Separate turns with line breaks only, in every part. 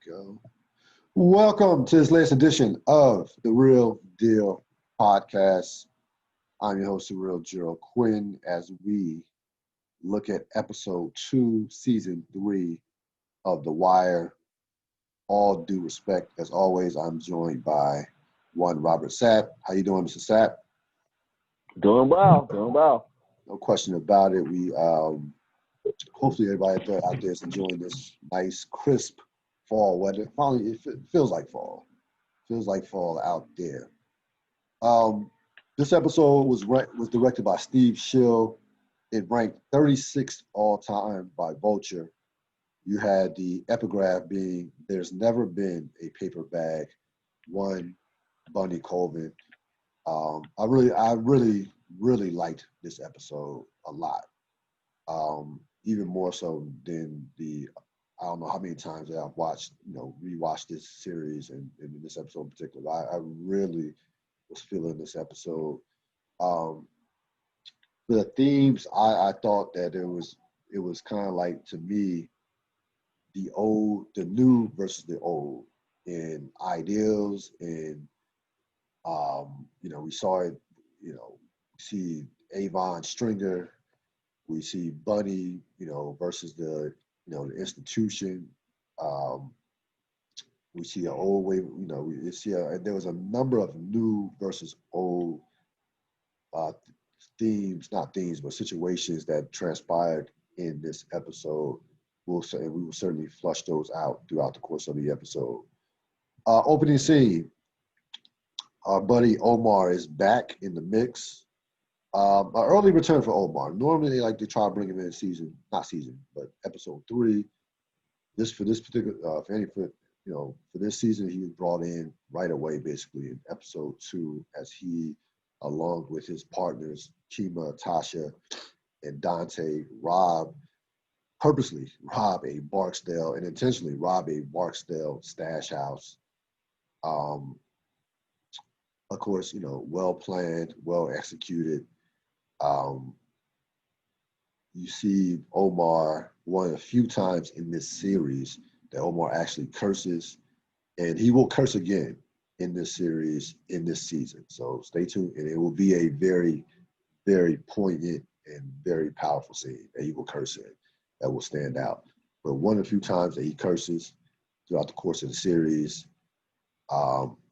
Go. Welcome to this latest edition of the Real Deal podcast. I'm your host, Cyril, Gerald-Quinn, as we look at episode 2, season 3 of The Wire. All due respect, as always, I'm joined by one Robert Sapp. How you doing, Mr. Sapp?
Doing well.
No question about it. We hopefully everybody out there is enjoying this nice, crisp fall weather. Finally, it feels like fall. Feels like fall out there. This episode was directed by Steve Schill. It ranked 36th all time by Vulture. You had the epigraph being, "There's never been a paper bag." One, Bunny Colvin. I really liked this episode a lot. Even more so than I don't know how many times that I've rewatched this series and this episode in particular. I really was feeling this episode. The themes, I thought that it was kind of like, to me, the new versus the old in ideals, and we saw it, we see Avon Stringer, we see Bunny, versus the institution. We see an old way, we see there was a number of new versus old but situations that transpired in this episode. We will certainly flush those out throughout the course of the episode. Opening scene, our buddy Omar is back in the mix. An early return for Omar. Normally they like to try to bring him in but episode 3. For this season, he was brought in right away, basically in episode 2, as he, along with his partners Kima, Tasha, and Dante, purposely rob a Barksdale and intentionally rob a Barksdale stash house. Of course, well planned, well executed. You see Omar one of the few times in this series that Omar actually curses, and he will curse again in this series, in this season. So stay tuned, and it will be a very, very poignant and very powerful scene that he will curse in that will stand out. But one of the few times that he curses throughout the course of the series,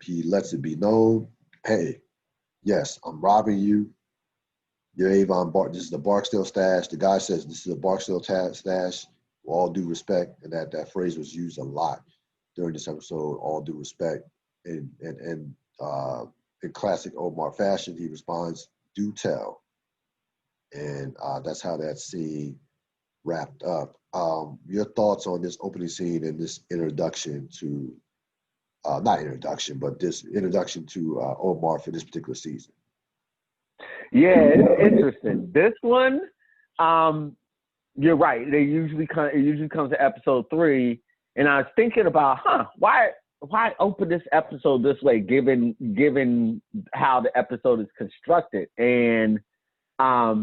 he lets it be known, hey, yes, I'm robbing you. You're Avon this is the Barksdale stash. The guy says this is a Barksdale stash, with all due respect, and that phrase was used a lot during this episode, all due respect. And in classic Omar fashion, he responds, "Do tell." And that's how that scene wrapped up. Your thoughts on this opening scene and this introduction to, this introduction to Omar for this particular season?
Yeah, it's interesting. This one, you're right. It usually comes to episode 3, and I was thinking about, why open this episode this way, given how the episode is constructed? And I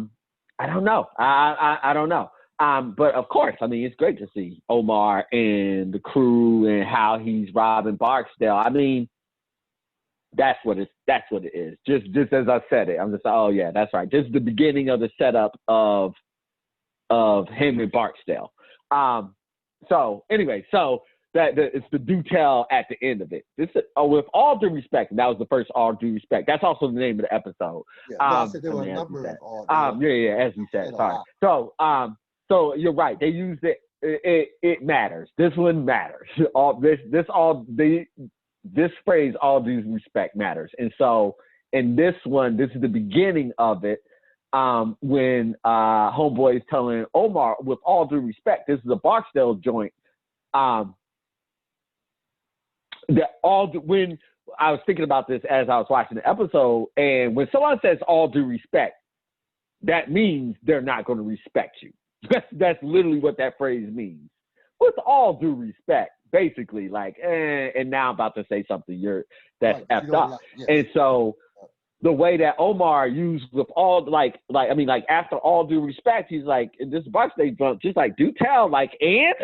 don't know. I don't know. But of course, it's great to see Omar and the crew and how he's robbing Barksdale. That's what it is. Just as I said it, I'm just, oh yeah, that's right. This is the beginning of the setup of him and Barksdale. So it's the do tell at the end of it. This is, with all due respect, and that was the first all due respect. That's also the name of the episode.
Yeah, I said there were a number of all.
As you said. Sorry. So you're right. They used it. It matters. This one matters. This phrase, all due respect, matters. And so in this one, this is the beginning of it, when Homeboy is telling Omar, with all due respect, this is a Barksdale joint. When I was thinking about this as I was watching the episode, and when someone says all due respect, that means they're not going to respect you. That's literally what that phrase means. With all due respect, basically, and now I'm about to say something that's effed up. Yes. And so the way that Omar used with all, after all due respect, he's like, this Barksdale drunk, just do tell, and?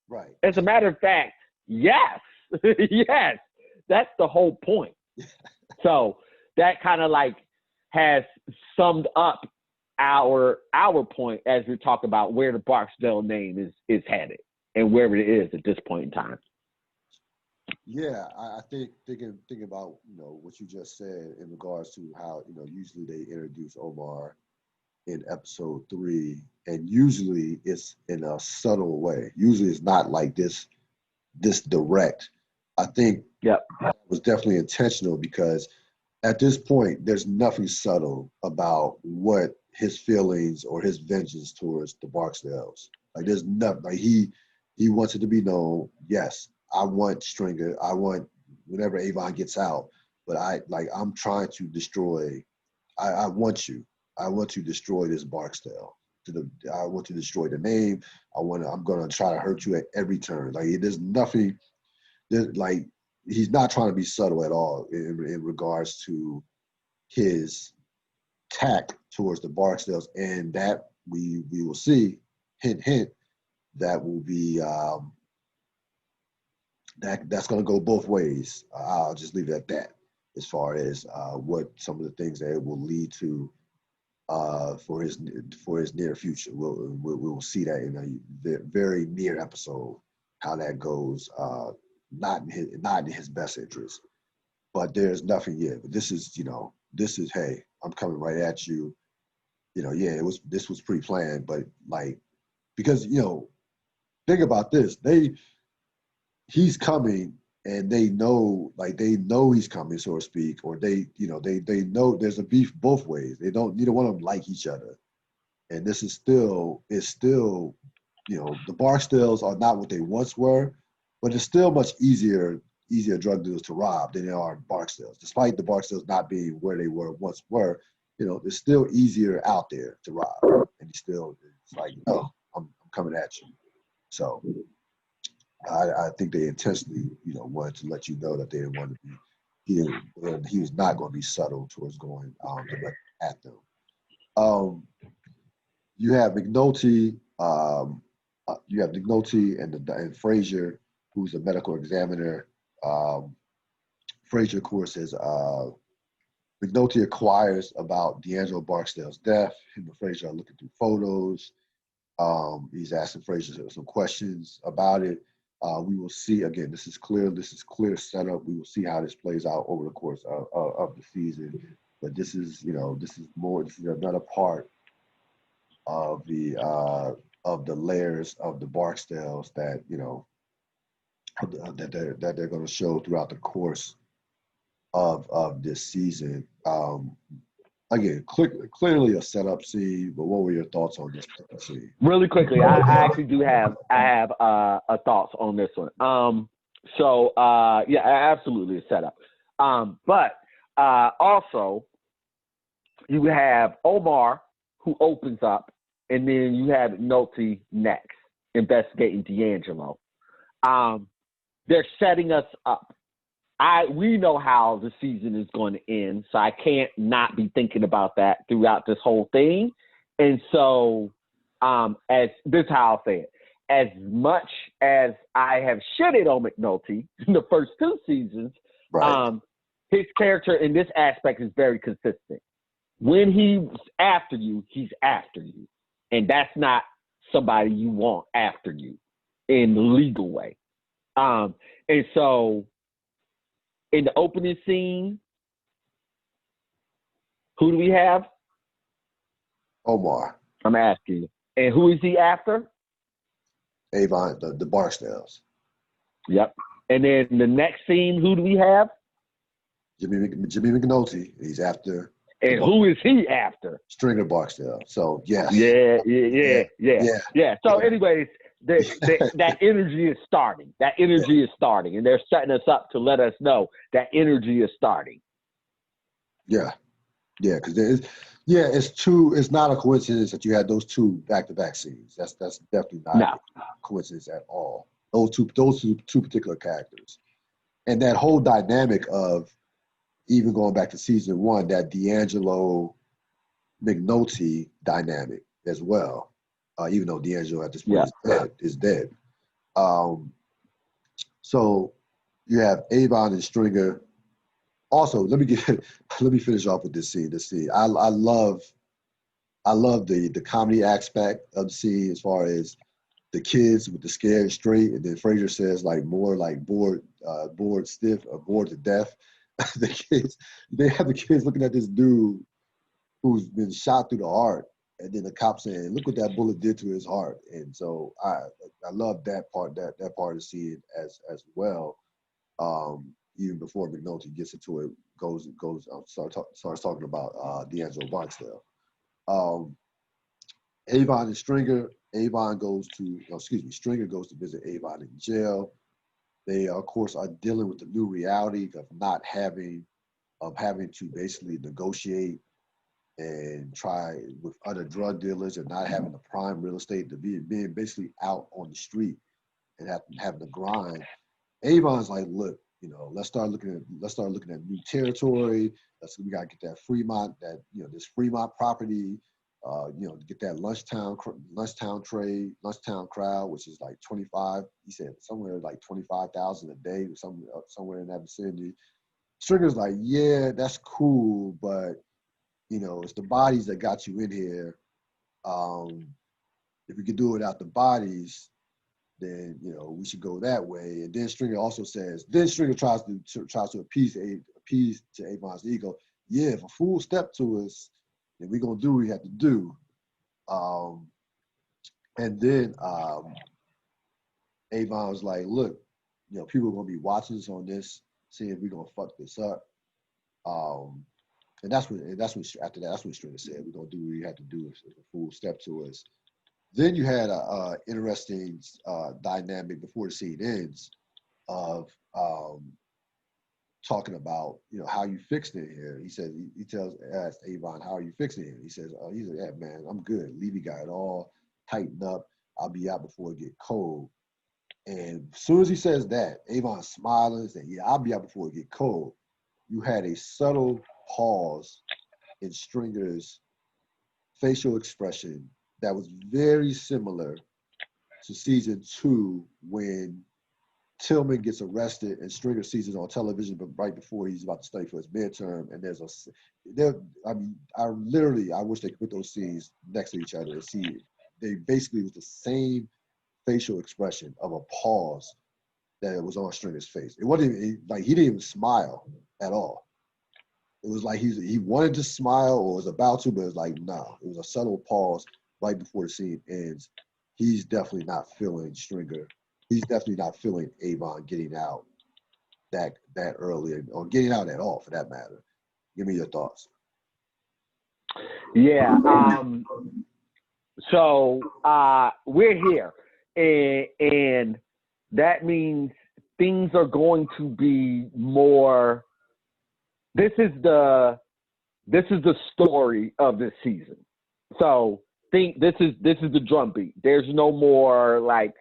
Right.
As a matter of fact, Yes. Yes. That's the whole point. So that kind of like has summed up our point as we talk about where the Barksdale name is headed and where it is at this point in time.
Yeah, I think thinking about what you just said in regards to how usually they introduce Omar in episode 3, and usually it's in a subtle way. Usually it's not like this direct. I think
Yep.
it was definitely intentional because at this point there's nothing subtle about what his feelings or his vengeance towards the Barksdales. Like there's nothing. Like he wants it to be known. Yes, I want Stringer. I want whenever Avon gets out, but I'm trying to destroy. I want you. I want to destroy this Barksdale. I want to destroy the name. I'm gonna try to hurt you at every turn. Like there's nothing. Like he's not trying to be subtle at all in regards to his tact towards the Barksdales, and that we will see. Hint, hint. That will be that's going to go both ways. I'll just leave it at that. As far as what some of the things that it will lead to for his near future, we'll see that in a very near episode how that goes. Not in his best interest, but there's nothing yet. But this is hey, I'm coming right at you. Yeah, this was pre-planned, but like because think about this, he's coming and they know he's coming, so to speak, or they know there's a beef both ways. They don't neither one of them like each other, and this is still the Barksdales are not what they once were, but it's still much easier drug dealers to rob than they are Barksdales. Despite the Barksdales not being where they once were, it's still easier out there to rob, and it's like no, I'm coming at you. So I think they intentionally, wanted to let you know that they didn't want to be. He was not going to be subtle towards going direct at them. You have McNulty. And Frazier, who's a medical examiner. Frazier, of course, is McNulty acquires about D'Angelo Barksdale's death. Him and Frazier are looking through photos. He's asking Frazier some questions about it. We will see again. This is clear setup. We will see how this plays out over the course of the season. But this is another part of the layers of the Barksdales that that they're going to show throughout the course of this season. Again, clearly a setup scene, but what were your thoughts on this particular scene?
Really quickly, I actually do have a thoughts on this one. Yeah, absolutely a setup. But also you have Omar who opens up, and then you have McNulty next investigating D'Angelo. They're setting us up. We know how the season is going to end, so I can't not be thinking about that throughout this whole thing. And so, as this is how I'll say it, as much as I have shitted on McNulty in the first 2 seasons,
right.
His character in this aspect is very consistent. When he's after you, he's after you. And that's not somebody you want after you in the legal way. And so, in the opening scene, who do we have?
Omar.
I'm asking you. And who is he after?
Avon, the Barksdales.
Yep. And then the next scene, who do we have?
Jimmy McNulty. He's after.
And who is he after?
Stringer Barksdale. So, yes.
Yeah. So, anyways, that energy is starting. That energy is starting. And they're setting us up to let us know that energy is starting.
Yeah. Yeah, because it's not a coincidence that you had those 2 back-to-back scenes. That's definitely not a coincidence at all. Those two particular characters. And that whole dynamic of even going back to season 1, that D'Angelo McNulty dynamic as well. Even though D'Angelo at this point is dead. So you have Avon and Stringer. Also, let me finish off with this scene. I love the comedy aspect of the scene as far as the kids with the scared straight, and then Frazier says like more like bored stiff or bored to death. The kids, they have the kids looking at this dude who's been shot through the heart, and then the cop saying, "Look what that bullet did to his heart." And so I love that part of the scene as well. Even before McNulty gets into it, starts talking about D'Angelo Barksdale. Um, Avon and Stringer. Stringer goes to visit Avon in jail. They, of course, are dealing with the new reality of having to basically negotiate and try with other drug dealers and not having the prime real estate to being basically out on the street and having to grind. Avon's like, look, let's start looking at new territory. We gotta get that Fremont, this Fremont property. Get that lunchtown crowd, which is like 25. He said somewhere like 25,000 a day, somewhere in that vicinity. Stringer's like, yeah, that's cool, but it's the bodies that got you in here. If we could do it without the bodies, then we should go that way. And then Stringer also says, Stringer tries to appease to Avon's ego. Yeah, if a fool step to us, then we're gonna do what we have to do. And then Avon was like, look, people are gonna be watching us on this, seeing if we're gonna fuck this up. And that's when Stringer said, we're gonna do what we have to do if a fool step to us. Then you had a interesting dynamic before the scene ends of talking about how you fixed it here. He said asks Avon, how are you fixing it? He says, yeah, man, I'm good. Levy got it all tightened up. I'll be out before it get cold. And as soon as he says that, Avon's smiling and saying, yeah, I'll be out before it get cold. You had a subtle pause in Stringer's facial expression that was very similar to season 2 when Tillman gets arrested and Stringer sees it on television, but right before he's about to study for his midterm. And I wish they could put those scenes next to each other and see it. They basically was the same facial expression of a pause that was on Stringer's face. It wasn't even, like, he didn't even smile at all. It was like he wanted to smile or was about to, but it was like, no. It was a subtle pause right before the scene ends. He's definitely not feeling Stringer. He's definitely not feeling Avon getting out that early, or getting out at all, for that matter. Give me your thoughts.
Yeah. So we're here, and that means things are going to be more. This is the story of this season. So this is the drumbeat. There's no more like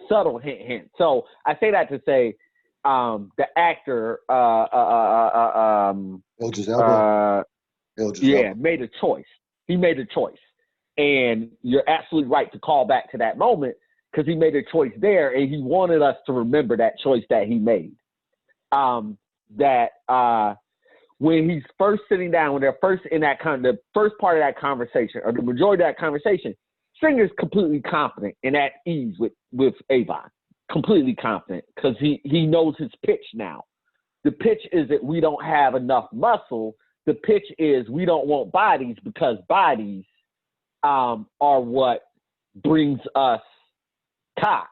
subtle hint. So I say that to say the actor
Idris Elba.
Made a choice. He made a choice. And you're absolutely right to call back to that moment, because he made a choice there, and he wanted us to remember that choice that he made. When he's first sitting down, when they're first in the first part of that conversation, or the majority of that conversation, Stringer's completely confident and at ease with Avon. Completely confident, because he knows his pitch now. The pitch is that we don't have enough muscle. The pitch is we don't want bodies, because bodies are what brings us cops.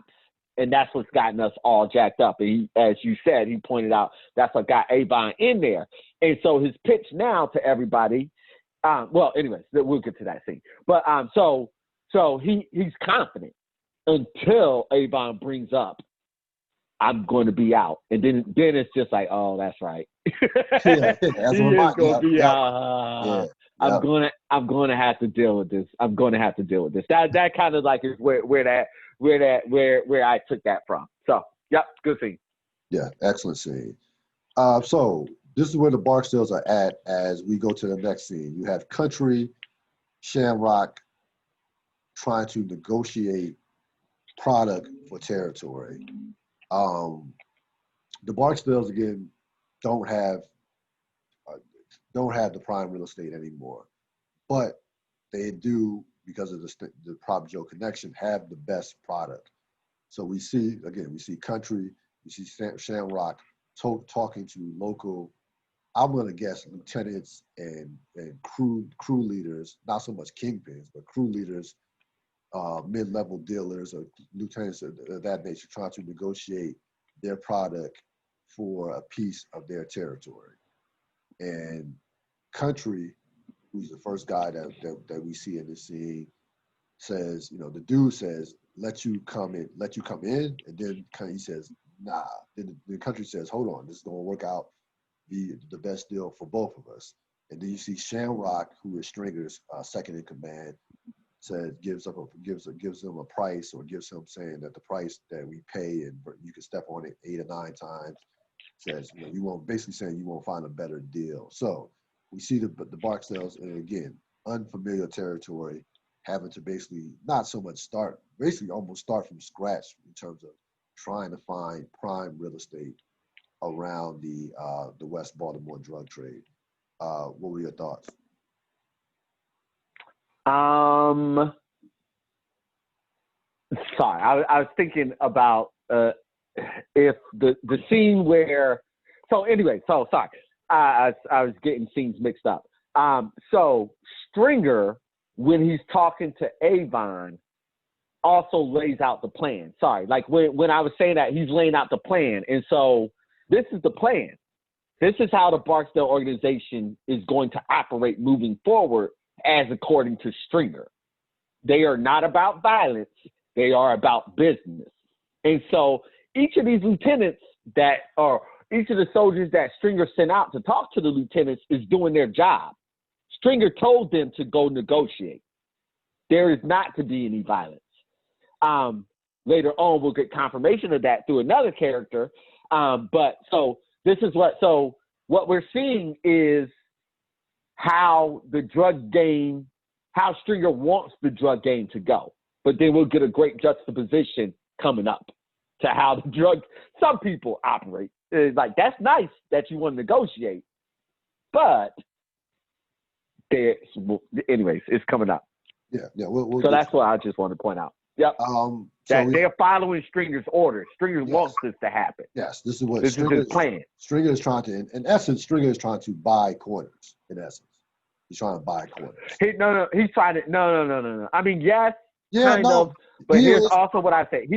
And that's what's gotten us all jacked up. And as you said, he pointed out that's what got Avon in there. And so his pitch now to everybody, anyways, we'll get to that scene. But so he's confident until Avon brings up, I'm going to be out. And then it's just like, oh, that's right. I'm going to have to deal with this. I'm going to have to deal with this. That kind of like is where I took that from. So, yep, good scene.
Yeah, excellent scene. So this is where the Barksdales are at as we go to the next scene. You have Country, Shamrock trying to negotiate product for territory. The Barksdales again don't have the prime real estate anymore, but they do, because of the Prop Joe connection, have the best product. So we see Country, we see Shamrock talking to local, I'm gonna guess, lieutenants and crew leaders, not so much kingpins, but crew leaders, mid-level dealers or lieutenants of that nature, trying to negotiate their product for a piece of their territory. And Country, who's the first guy that we see in the scene, says, the dude says, let you come in, and then he says, nah. Then the Country says, hold on, this is gonna work out the best deal for both of us. And then you see Shamrock, who is Stringer's second in command, says gives him a price, or gives him saying that the price that we pay and you can step on it 8 or 9 times, says you won't, basically saying you won't find a better deal. So we see the Barksdales, and again, unfamiliar territory, having to basically not so much almost start from scratch in terms of trying to find prime real estate around the West Baltimore drug trade. What were your thoughts?
Sorry, I was thinking about if the scene where. So anyway, so sorry, I was getting scenes mixed up. So Stringer, when he's talking to Avon, also lays out the plan. Sorry, like when I was saying that, he's laying out the plan, and so this is the plan. This is how the Barksdale organization is going to operate moving forward, as according to Stringer. They are not about violence. They are about business. And so each of these lieutenants each of the soldiers that Stringer sent out to talk to the lieutenants is doing their job. Stringer told them to go negotiate. There is not to be any violence. Later on, we'll get confirmation of that through another character. But so this is what we're seeing is how the drug game, how Stringer wants the drug game to go. But then we'll get a great juxtaposition coming up to how some people operate. It's like, that's nice that you want to negotiate, but anyways, it's coming up.
Yeah.
So that's what I just want to point out. Yep. They're following Stringer's orders. Stringer wants this to happen.
Yes, this is
his plan.
Stringer is trying to, in essence, Stringer is trying to buy corners. In essence, he's trying to buy corners.
He's trying to. No. I mean, yes,
kind
of. But here's also what I say.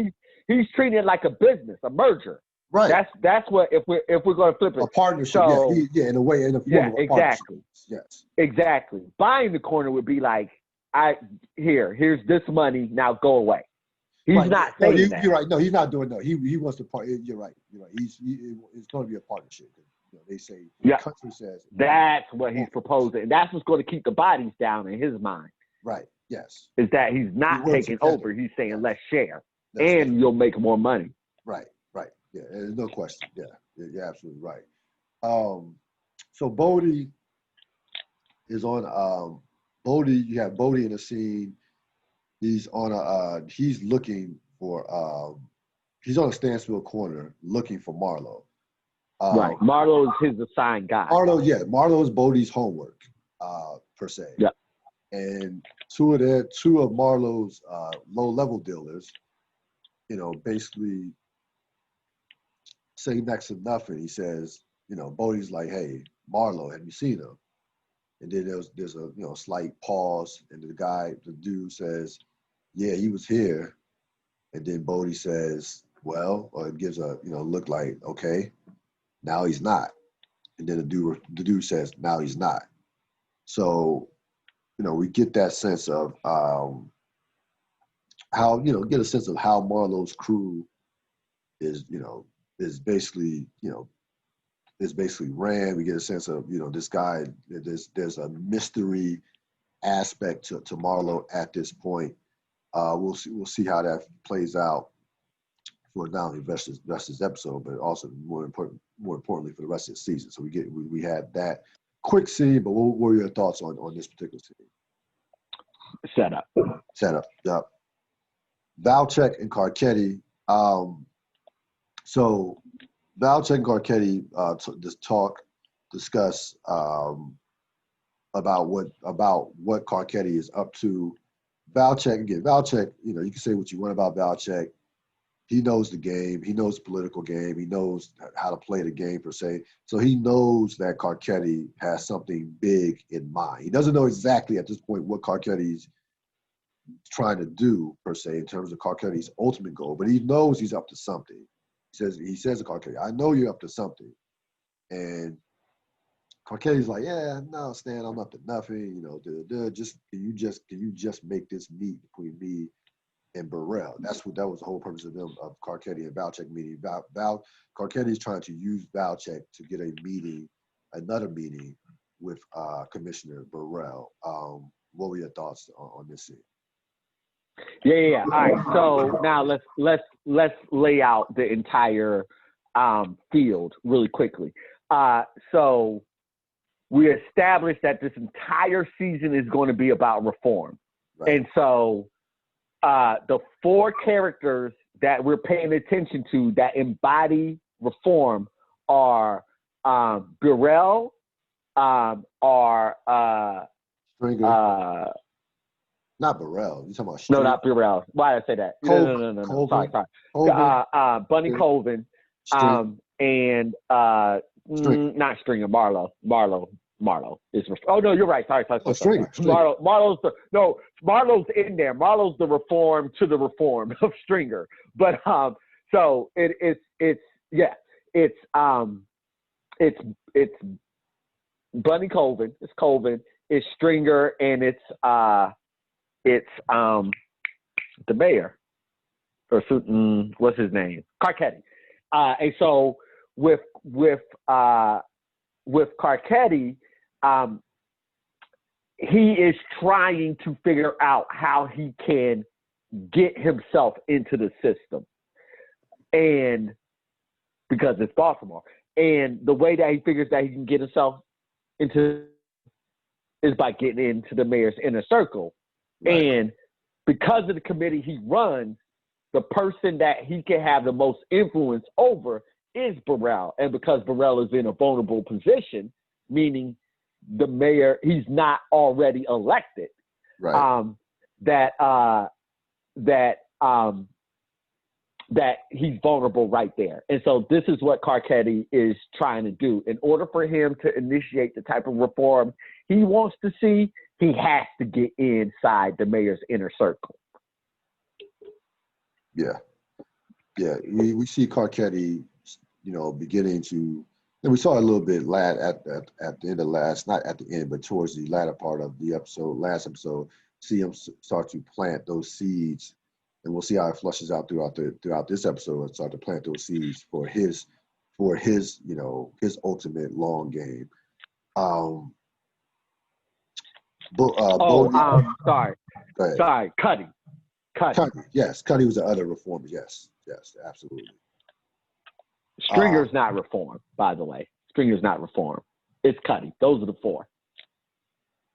He's treating it like a business, a merger.
Right.
That's what if we're going to flip it.
A partnership. So, in a way, in a form of a
exactly.
Yes.
Exactly. Buying the corner would be like, here's this money, now go away. He's not saying that.
You're right. No, he's not doing that. He wants to part. You're right. It's going to be a partnership. They say. Country says.
That's what he's proposing, and that's what's going to keep the bodies down in his mind.
Right. Yes.
Is that he's not taking over? He's saying let's share, and you'll make more money.
Right. Yeah. There's no question. Yeah. You're absolutely right. So Bodie is on. You have Bodie in the scene. He's on he's looking for, he's on a standstill corner looking for Marlo.
Right. Marlo is his assigned guy.
Marlo is Bodie's homework, per se.
Yeah.
And two of Marlo's low-level dealers, basically say next to nothing. He says, Bodie's like, hey, Marlo, have you seen him? And then there's a slight pause, and the dude says, yeah, he was here. And then Bodie says, well, or it gives a look like, okay, now he's not. And then the dude says, now he's not. So, we get that sense of get a sense of how Marlo's crew is basically ran. We get a sense of, this guy, there's a mystery aspect to Marlo at this point. We'll see how that plays out for not only the rest of this episode, but also more importantly for the rest of the season. So we had that quick scene, but what were your thoughts on this particular scene? Setup. Yep. Valchek and Carcetti. So Valchek and Carcetti discuss about what Carcetti is up to. Valchek, you can say what you want about Valchek. He knows the game. He knows the political game. He knows how to play the game per se. So he knows that Carcetti has something big in mind. He doesn't know exactly at this point what Carcetti's trying to do per se in terms of Carcetti's ultimate goal, but he knows he's up to something. He says to Carcetti, "I know you're up to something," and Carcetti's like, "Yeah, no, Stan, I'm up to nothing. Just can you just make this meet between me and Burrell?" That was the whole purpose of Carcetti and Valchek meeting. Carcetti's trying to use Valchek to get another meeting with Commissioner Burrell. What were your thoughts on this scene?
Yeah. All right. So now let's lay out the entire field really quickly. So we established that this entire season is going to be about reform, right. And so the 4 characters that we're paying attention to that embody reform are Burrell,
Stringer. Not Burrell. You talking about Stringer?
No, not Burrell. Why did I say that?
Colvin.
No. Sorry. Bunny Colvin, and not Stringer. Marlo is. Oh no, you're right. Sorry.
Stringer.
Marlo's in there. Marlo's the reform to the reform of Stringer. But so it's Bunny Colvin. It's Colvin. It's Stringer, and it's the mayor, or what's his name? Carcetti. And so with Carcetti, he is trying to figure out how he can get himself into the system, and because it's Baltimore, and the way that he figures that he can get himself into is by getting into the mayor's inner circle. Right. And because of the committee he runs, the person that he can have the most influence over is Burrell. And because Burrell is in a vulnerable position, meaning the mayor, he's not already elected, right. That he's vulnerable right there. And so this is what Carcetti is trying to do. In order for him to initiate the type of reform he wants to see, he has to get inside the mayor's inner circle.
Yeah. We see Carcetti, beginning to, and we saw a little bit at the end of not at the end, but towards the latter part of the last episode, see him start to plant those seeds, and we'll see how it flushes out throughout this episode, and start to plant those seeds for his ultimate long game.
Sorry, Cuddy.
Yes, Cuddy was the other reformer. Yes, absolutely.
Stringer's not reform, by the way. Stringer's not reform. It's Cuddy. Those are the 4.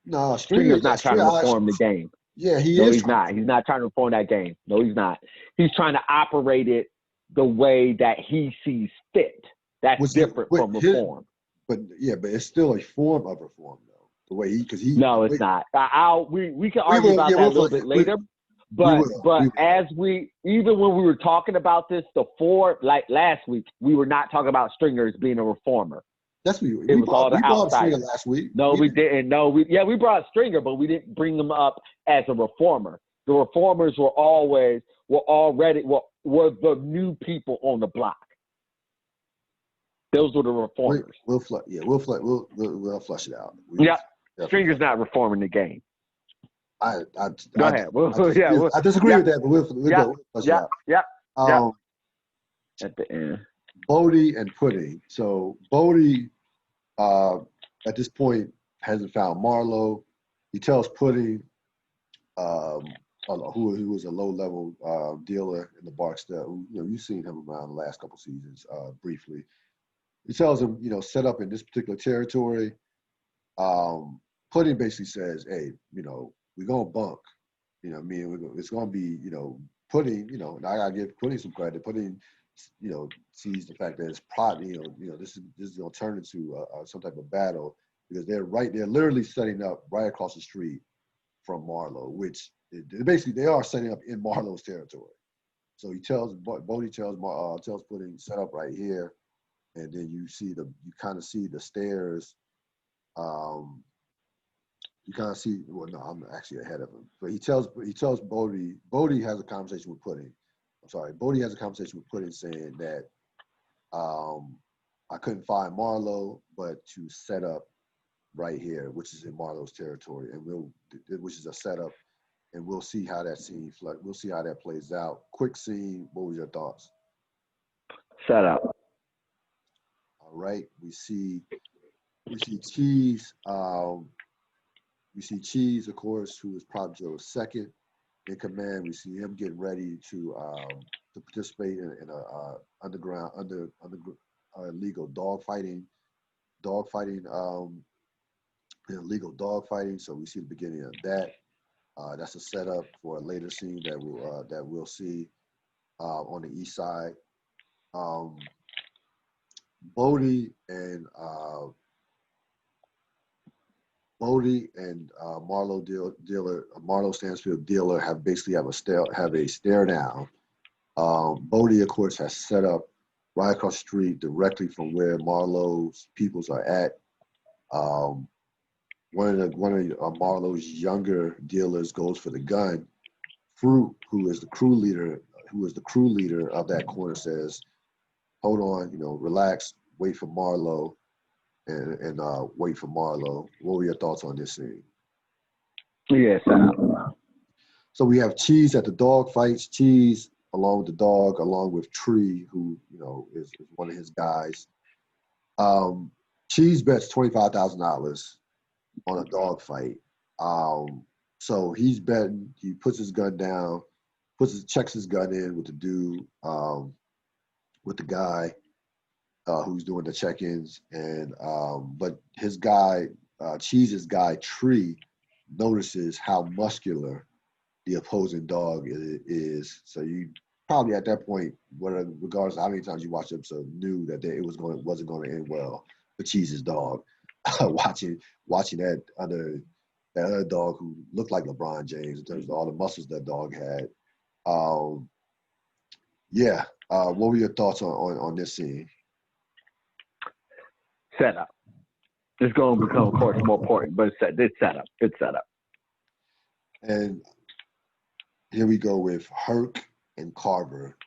No,
Stringer's not trying to reform the game.
Yeah, he is.
No, he's not. He's not trying to reform that game. No, he's not. He's trying to operate it the way that he sees fit. That's different from reform.
But it's still a form of reform, though. The way
No, it's not. We can argue about that a little bit later. But even when we were talking about this, like last week, we were not talking about Stringer as being a reformer.
That's what we brought Stringer last week.
No, we didn't. No, we brought Stringer, but we didn't bring him up as a reformer. The reformers were the new people on the block. Those were the reformers.
We'll flush it out.
Stringer's not reforming the game.
Go
ahead.
I disagree with that, but we'll flush it out.
At the end.
Bodie and Pudding. So Bodie, at this point, hasn't found Marlo. He tells Pudding, who was a low-level dealer in the Barksdale. You've seen him around the last couple seasons briefly. He tells him, set up in this particular territory. Pudding basically says, hey, we're going to bunk. It's going to be, Pudding, and I got to give Pudding some credit. Pudding sees the fact that it's this is gonna turn into some type of battle because they're literally setting up right across the street from Marlowe, which basically they are setting up in Marlowe's territory. So Bodhi tells Pudding set up right here, and then you kind of see the stairs. You kind of see. Well, no, I'm actually ahead of him. But he tells Bodhi. Bodhi has a conversation with Pudding. I'm sorry. Bodhi has a conversation with Pudding saying that I couldn't find Marlowe, but to set up right here, which is in Marlowe's territory, and which is a setup, and we'll see how we'll see how that plays out. Quick scene. What was your thoughts?
Set up.
All right. We see Cheese. We see Cheese, of course, who is probably Joe's second in command. We see him getting ready to participate in a underground illegal dogfighting, illegal dogfighting. So we see the beginning of that. That's a setup for a later scene that we'll see on the east side. Bodhi and Marlowe Stansfield dealer have a stare down. Bodhi, of course, has set up right across the street directly from where Marlowe's peoples are at. One of Marlowe's younger dealers goes for the gun. Fruit, who is the crew leader of that corner, says, "Hold on, relax, wait for Marlowe." And wait for Marlowe. What were your thoughts on this scene?
Yes.
So we have Cheese at the dog fights. Cheese along with the dog, along with Tree, who is one of his guys. Cheese bets $25,000 on a dog fight. So he's betting. He puts his gun down, checks his gun in with the dude, with the guy. Who's doing the check-ins, and but his guy, Cheese's guy, Tree, notices how muscular the opposing dog is. So you probably at that point, regardless of how many times you watched the episode, knew that wasn't going to end well for Cheese's dog. watching that other dog who looked like LeBron James in terms of all the muscles that dog had. What were your thoughts on this scene?
Set up. It's going to become, of course, more important, but it's set up. It's set up.
And here we go with Herc and Carver.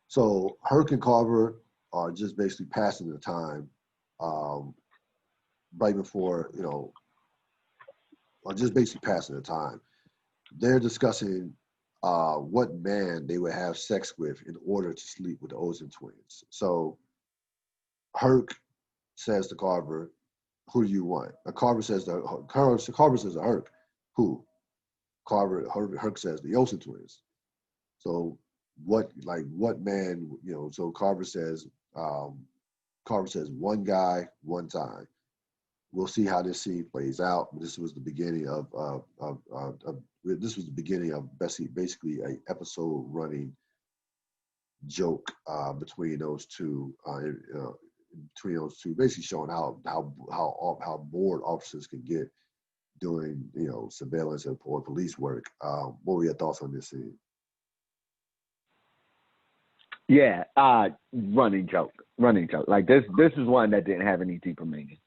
So Herc and Carver are just basically passing the time right before, or just basically passing the time. They're discussing what man they would have sex with in order to sleep with the Olsen twins. So Herc says to Carver, "Who do you want?" Carver says to Herc, "Who?" Herc says the Olsen twins. So what man? So Carver says one guy, one time. We'll see how this scene plays out. This was the beginning of basically a episode running joke between those two. Basically showing how bored officers can get doing surveillance or police work. What were your thoughts on this scene?
Yeah, running joke. Like this is one that didn't have any deeper meaning.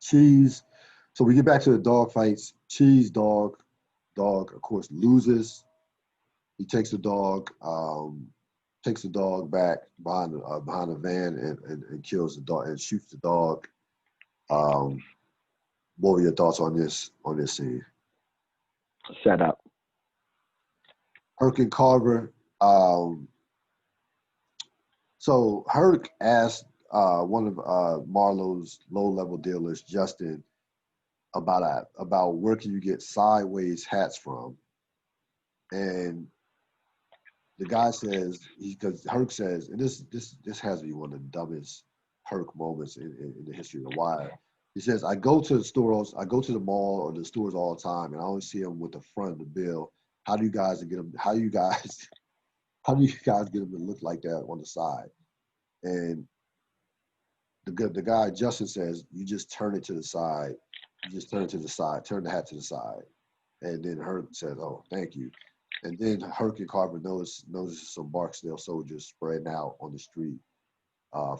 Cheese. So we get back to the dog fights. Cheese dog, of course, loses. He takes the dog back behind a van and kills the dog and shoots the dog. What were your thoughts on this scene?
Set up.
Herc and Carver. So Herc asked one of Marlowe's low-level dealers, Justin, about where can you get sideways hats from, and the guy says, because Herc says, and this has to be one of the dumbest Herc moments in the history of The Wire. He says, I go to the mall or the stores all the time, and I only see them with the front of the bill. How do you guys how do you guys get him to look like that on the side? And the guy Justin says, you just turn it to the side. You just turn it to the side. Turn the hat to the side. And then Herc says, "Oh, thank you." And then Herc and Carver notices some Barksdale soldiers spreading out on the street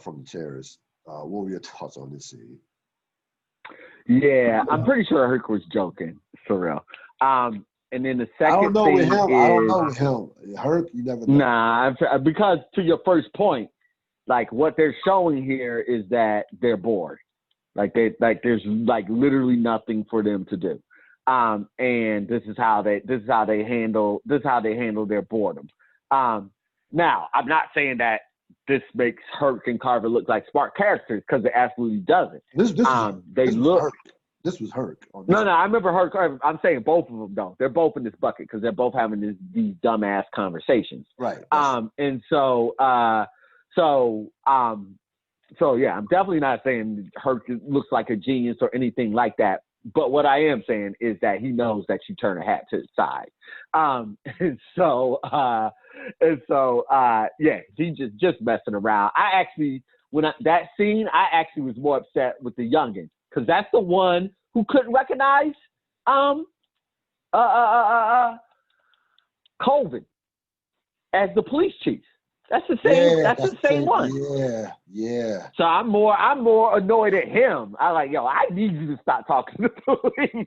from the terrorists. What were your thoughts on this scene?
Yeah, I'm pretty sure Herc was joking, Cyril. And then the second
I don't know
thing
with him.
is,
I don't know with him. Herc, you never know.
Nah, because to your first point, like what they're showing here is that they're bored. Like there's like literally nothing for them to do. And this is how they handle their boredom. Now, I'm not saying that this makes Herc and Carver look like smart characters, because it absolutely doesn't. This
was Herc.
No, I remember Herc. I'm saying both of them though. They're both in this bucket because they're both having these dumbass conversations.
Right.
And so yeah, I'm definitely not saying Herc looks like a genius or anything like that. But what I am saying is that he knows that you turn a hat to the side. Yeah, he's just messing around. That scene, I actually was more upset with the youngin, because that's the one who couldn't recognize Colvin as the police chief. That's the same. Yeah, that's the same one.
Yeah.
So I'm more annoyed at him. I'm like, yo, I need you to stop talking to police.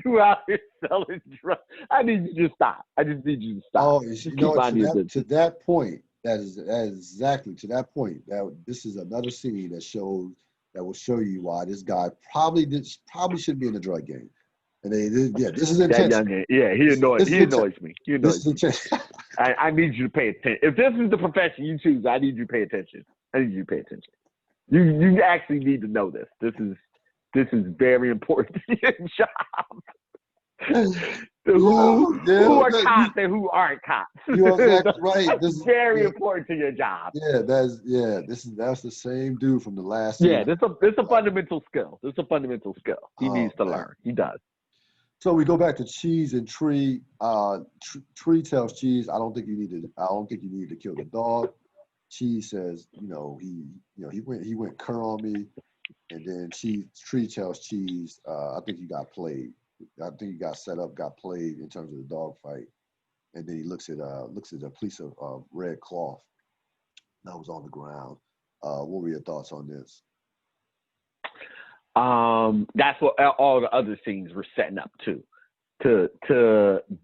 You out here selling drugs. I need you to stop. I just need you to stop.
Oh, to that point, that is exactly to that point. That this is another scene that will show you why this guy probably should be in the drug game. And this is intentional.
He annoys me. I need you to pay attention. If this is the profession you choose, I need you to pay attention. You actually need to know this. This is very important to your job. Who are cops and who aren't cops.
You're exactly right.
This is very important to your job.
That's the same dude from the last
scene. Yeah, this is a fundamental skill. This is a fundamental skill. He needs to learn. He does.
So we go back to Cheese and Tree. Tree tells Cheese, I don't think you need to kill the dog. Cheese says, he went cur on me. And then Tree tells Cheese, I think you got played. I think you got set up, got played in terms of the dog fight. And then he looks at a piece of red cloth that was on the ground. What were your thoughts on this?
That's what all the other scenes were setting up to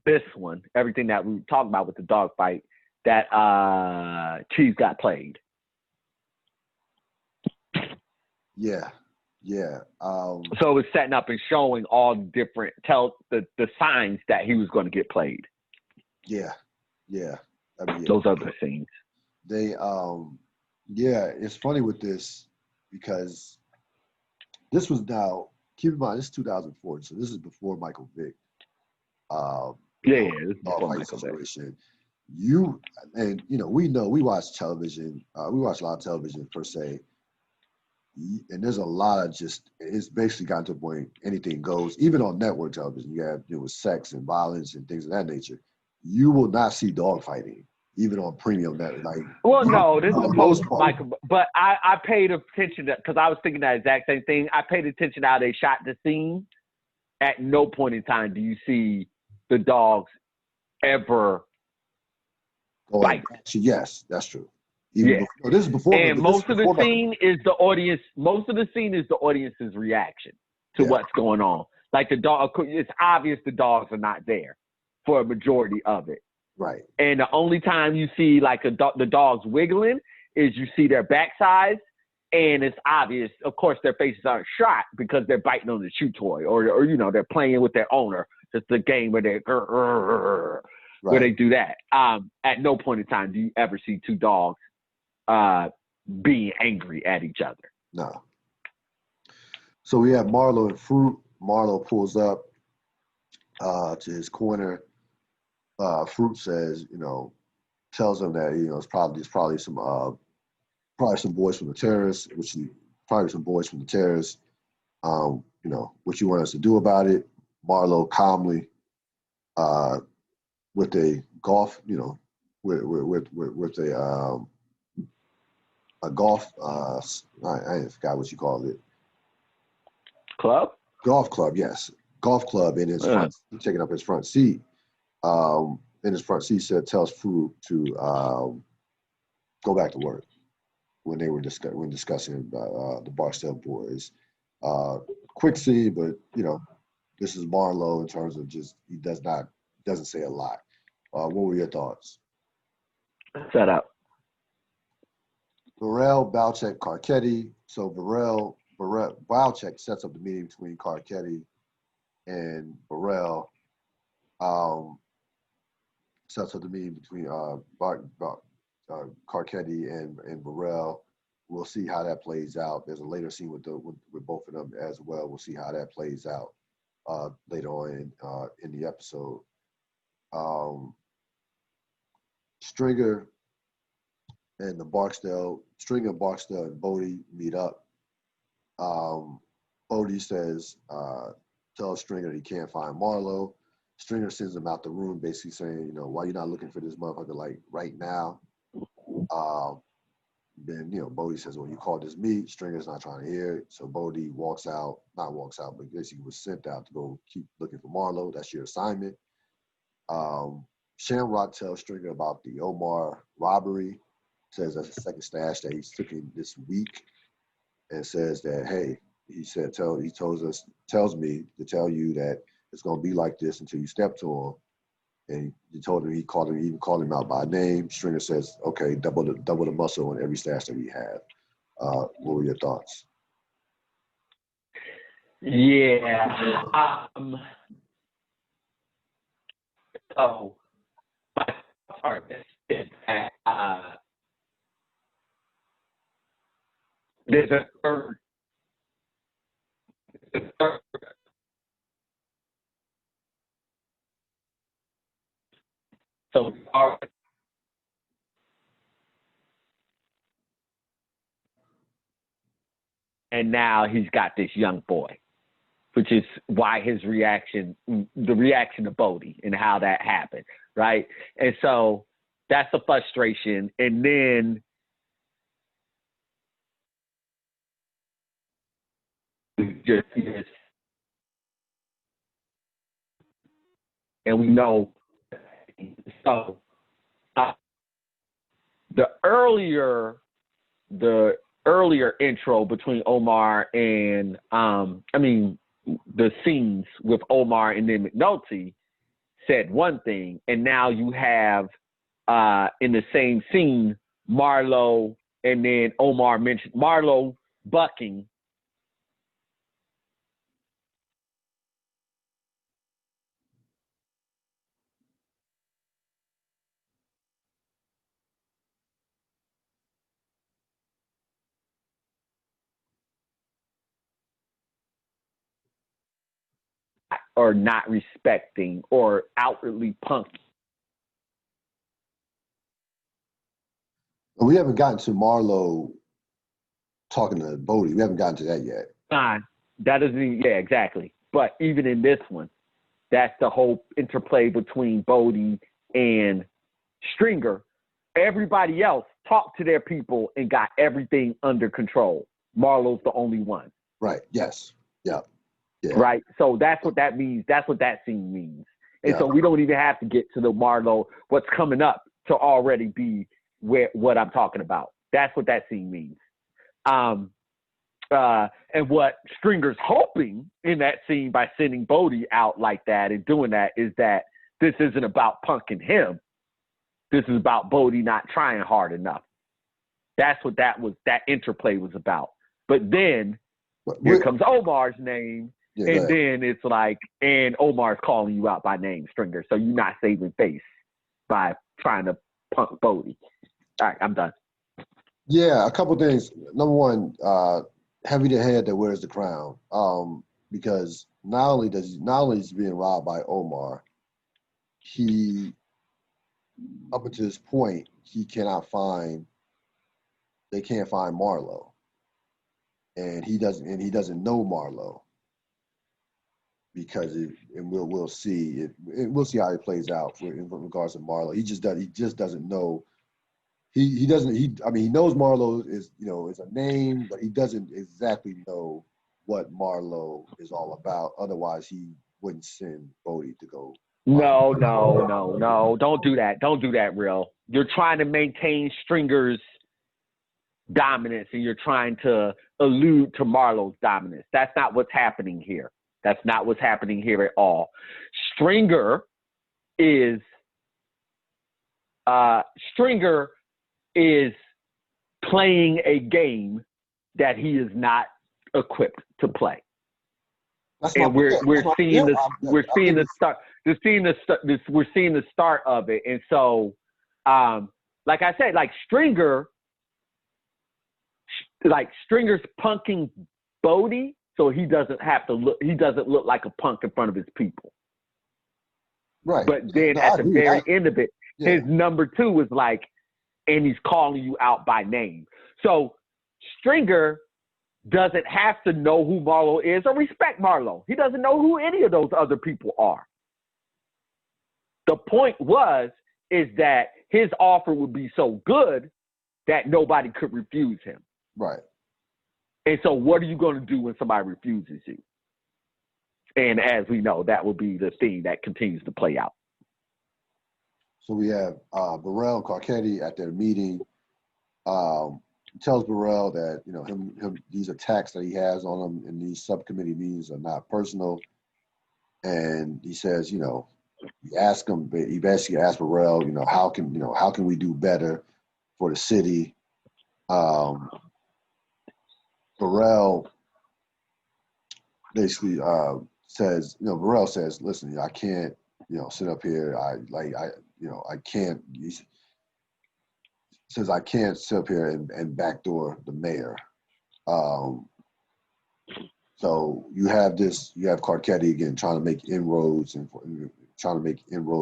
this one. Everything that we talked about with the dog fight, that Cheese got played.
Yeah.
So it was setting up and showing all the different the signs that he was going to get played.
Yeah.
Those other scenes.
They it's funny with this because this was now, keep in mind, this is 2004, so this is before Michael Vick.
This is before Michael Vick.
We watch television. We watch a lot of television per se, and there's a lot of it's basically gotten to a point anything goes. Even on network television, you have with sex and violence and things of that nature. You will not see dogfighting. Even on premium network,
this is post Michael, but I paid attention because I was thinking that exact same thing. I paid attention to how they shot the scene. At no point in time do you see the dogs ever fight.
Yes, that's true.
This
is before.
And most of the scene is the audience. Most of the scene is the audience's reaction to what's going on. Like the dog, it's obvious the dogs are not there for a majority of it.
Right.
And the only time you see like the dogs wiggling is you see their backsides, and it's obvious. Of course, their faces aren't shot because they're biting on the chew toy, or they're playing with their owner. It's the game where where they do that. At no point in time do you ever see two dogs being angry at each other.
No. So we have Marlo and Fruit. Marlo pulls up to his corner. Fruit says, tells him that it's probably some boys from the terrorists, what you want us to do about it. Marlo calmly, with a golf with a golf I forgot what you called it.
Club?
Golf club, yes. Golf club in his front, taking up his front seat. In his front seat tells Fu to go back to work when they were discussing the Barstow boys. Quick scene, but this is Marlowe in terms of just he doesn't say a lot. What were your thoughts?
Set up.
Burrell, Belichick, Carcetti. So Belichick sets up the meeting between Carcetti and Burrell. Sets up the meeting between Carcetti and Burrell. We'll see how that plays out. There's a later scene with both of them as well. We'll see how that plays out later on in the episode. Stringer and Stringer, Barksdale, and Bodie meet up. Bodie says, tells Stringer he can't find Marlowe. Stringer sends him out the room, basically saying, why you're not looking for this motherfucker like right now? Then, Bodie says, well, you called this meet. Stringer's not trying to hear it. So Bodie not walks out, but basically was sent out to go keep looking for Marlowe. That's your assignment. Shamrock tells Stringer about the Omar robbery, says that's the second stash that he's taking this week, and says that, hey, he tells me to tell you that it's going to be like this until you step to him. And he told him, even called him out by name. Stringer says, okay, double the muscle on every stash that we have. What were your thoughts?
Yeah. So my part is that there's a third. So and now he's got this young boy, which is why the reaction to Bodie and how that happened, right? And so that's a frustration. And then and we know, so the earlier intro between Omar and the scenes with Omar and then McNulty said one thing, and now you have in the same scene Marlowe and then Omar mentioned Marlowe bucking. Or not respecting or outwardly punking.
We haven't gotten to Marlowe talking to Bodie. We haven't gotten to that yet.
That isn't, yeah, exactly. But even in this one, that's the whole interplay between Bodie and Stringer. Everybody else talked to their people and got everything under control. Marlowe's the only one.
Right. Yes. Yeah. Yeah.
Right. So that's what that means. That's what that scene means. And so we don't even have to get to the Marlowe, what's coming up to already be what I'm talking about. That's what that scene means. And what Stringer's hoping in that scene by sending Bodie out like that and doing that is that this isn't about punking him. This is about Bodie not trying hard enough. That's what that interplay was about. But then here comes Omar's name. Yeah, and then it's like, and Omar's calling you out by name, Stringer. So you're not saving face by trying to punk Bodie. All right, I'm done.
Yeah, a couple things. Number one, heavy the head that wears the crown. Because not only is he being robbed by Omar, he, up until this point, they can't find Marlowe. And he doesn't know Marlowe. because and we'll see we'll see how it plays out in regards to Marlo. He just doesn't know. He doesn't. I mean, he knows Marlo is is a name, but he doesn't exactly know what Marlo is all about. Otherwise, he wouldn't send Bodie to go.
No. Don't do that. Don't do that, Real. You're trying to maintain Stringer's dominance, and you're trying to allude to Marlo's dominance. That's not what's happening here. That's not what's happening here at all. Stringer is playing a game that he is not equipped to play. And we're seeing the start of it. And so, like I said, Stringer's punking Bodie, so he doesn't look like a punk in front of his people.
Right.
But then at the very end of it, his number 2 was like, and he's calling you out by name. So Stringer doesn't have to know who Marlo is or respect Marlo. He doesn't know who any of those other people are. The point is that his offer would be so good that nobody could refuse him.
Right.
And so what are you going to do when somebody refuses you? And as we know, that will be the thing that continues to play out.
So we have Burrell and Carcetti at their meeting. Tells Burrell that him these attacks that he has on him in these subcommittee meetings are not personal, and he says he basically asked Burrell how can we do better for the city. Burrell basically says Burrell says, listen, I can't sit up here. I can't. He says I can't sit up here and backdoor the mayor. So you have Carcetti again trying to make inroads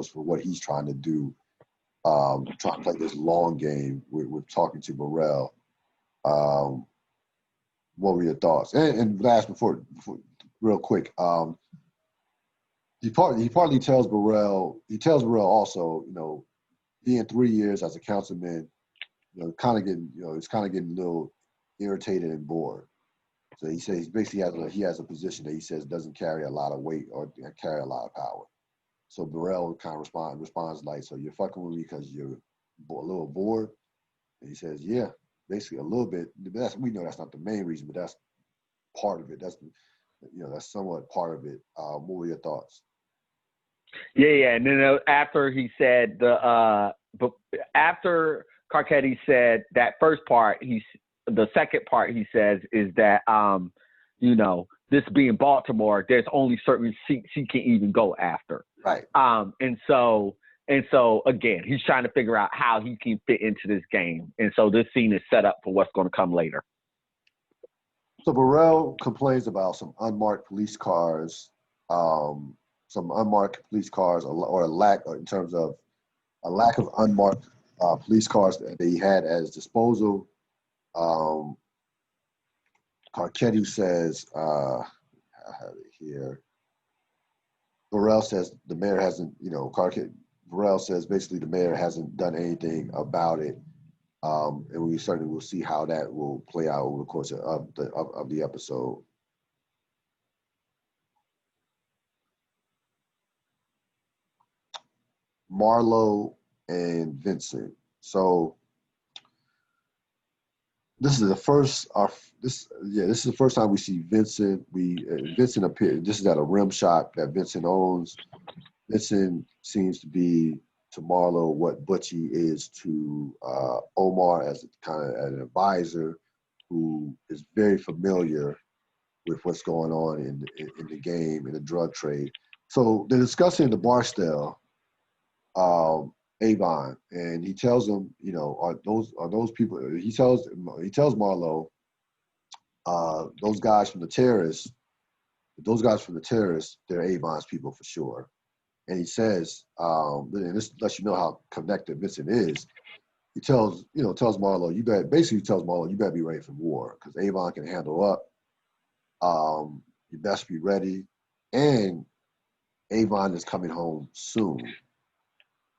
for what he's trying to do. Trying to play this long game with talking to Burrell. What were your thoughts? And last before real quick, he partly tells Burrell. He tells Burrell also, being 3 years as a councilman, it's kind of getting a little irritated and bored. So he says basically he has a position that he says doesn't carry a lot of weight or carry a lot of power. So Burrell kind of responds like, so you're fucking with me because you're a little bored? And he says, yeah, basically a little bit. We know that's not the main reason, but that's part of it. That's somewhat part of it. What were your thoughts?
Yeah. And then after he said after Carcetti said that first part, the second part he says is that this being Baltimore, there's only certain seats he can even go after.
Right.
And so again, he's trying to figure out how he can fit into this game. And so this scene is set up for what's going to come later.
So Burrell complains about some unmarked police cars, or a lack of unmarked police cars that he had at his disposal. Carcetti says, I have it here. Burrell says the mayor hasn't, Burrell says basically the mayor hasn't done anything about it. And we certainly will see how that will play out over the course of the episode. Marlo and Vincent. So this is the first this is the first time we see Vincent. Vincent appeared. This is at a rim shop that Vincent owns. Vincent seems to be to Marlo what Butchie is to Omar as kind of an advisor who is very familiar with what's going on in the game, in the drug trade. So they're discussing the Barstow, Avon, and he tells him, are those people? He tells Marlo, those guys from the terrorists, they're Avon's people for sure. And he says, and this lets you know how connected Vincent is. He tells Marlo, you better be ready for war because Avon can handle up. You best be ready. and Avon is coming home soon.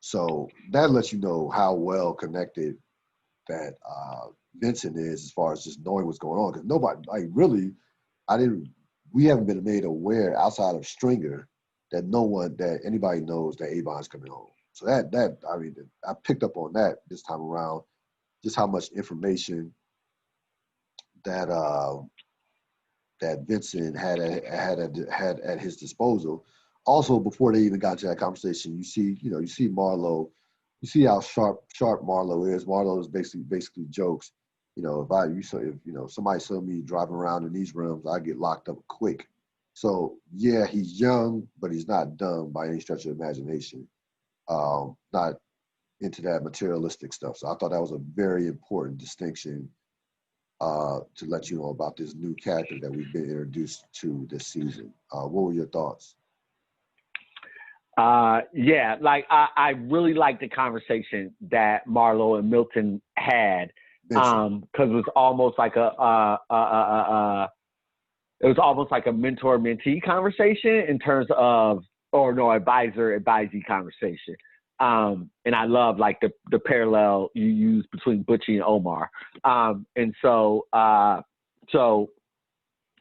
So that lets you know how well connected that Vincent is as far as just knowing what's going on. Because nobody, like really, we haven't been made aware outside of Stringer that anybody knows that Avon's coming home. So I picked up on that this time around, just how much information that that Vincent had at his disposal. Also, before they even got to that conversation, you see Marlo, you see how sharp Marlo is. Marlo is basically jokes. If somebody saw me driving around in these rims, I get locked up quick. So yeah, he's young, but he's not dumb by any stretch of imagination. Not into that materialistic stuff. So I thought that was a very important distinction to let you know about this new character that we've been introduced to this season. What were your thoughts?
Yeah, like I really liked the conversation that Marlo and Milton had, because it was almost like a mentor-mentee conversation in terms of, or no, advisor-advisee conversation. And I love like the parallel you use between Butchie and Omar. And so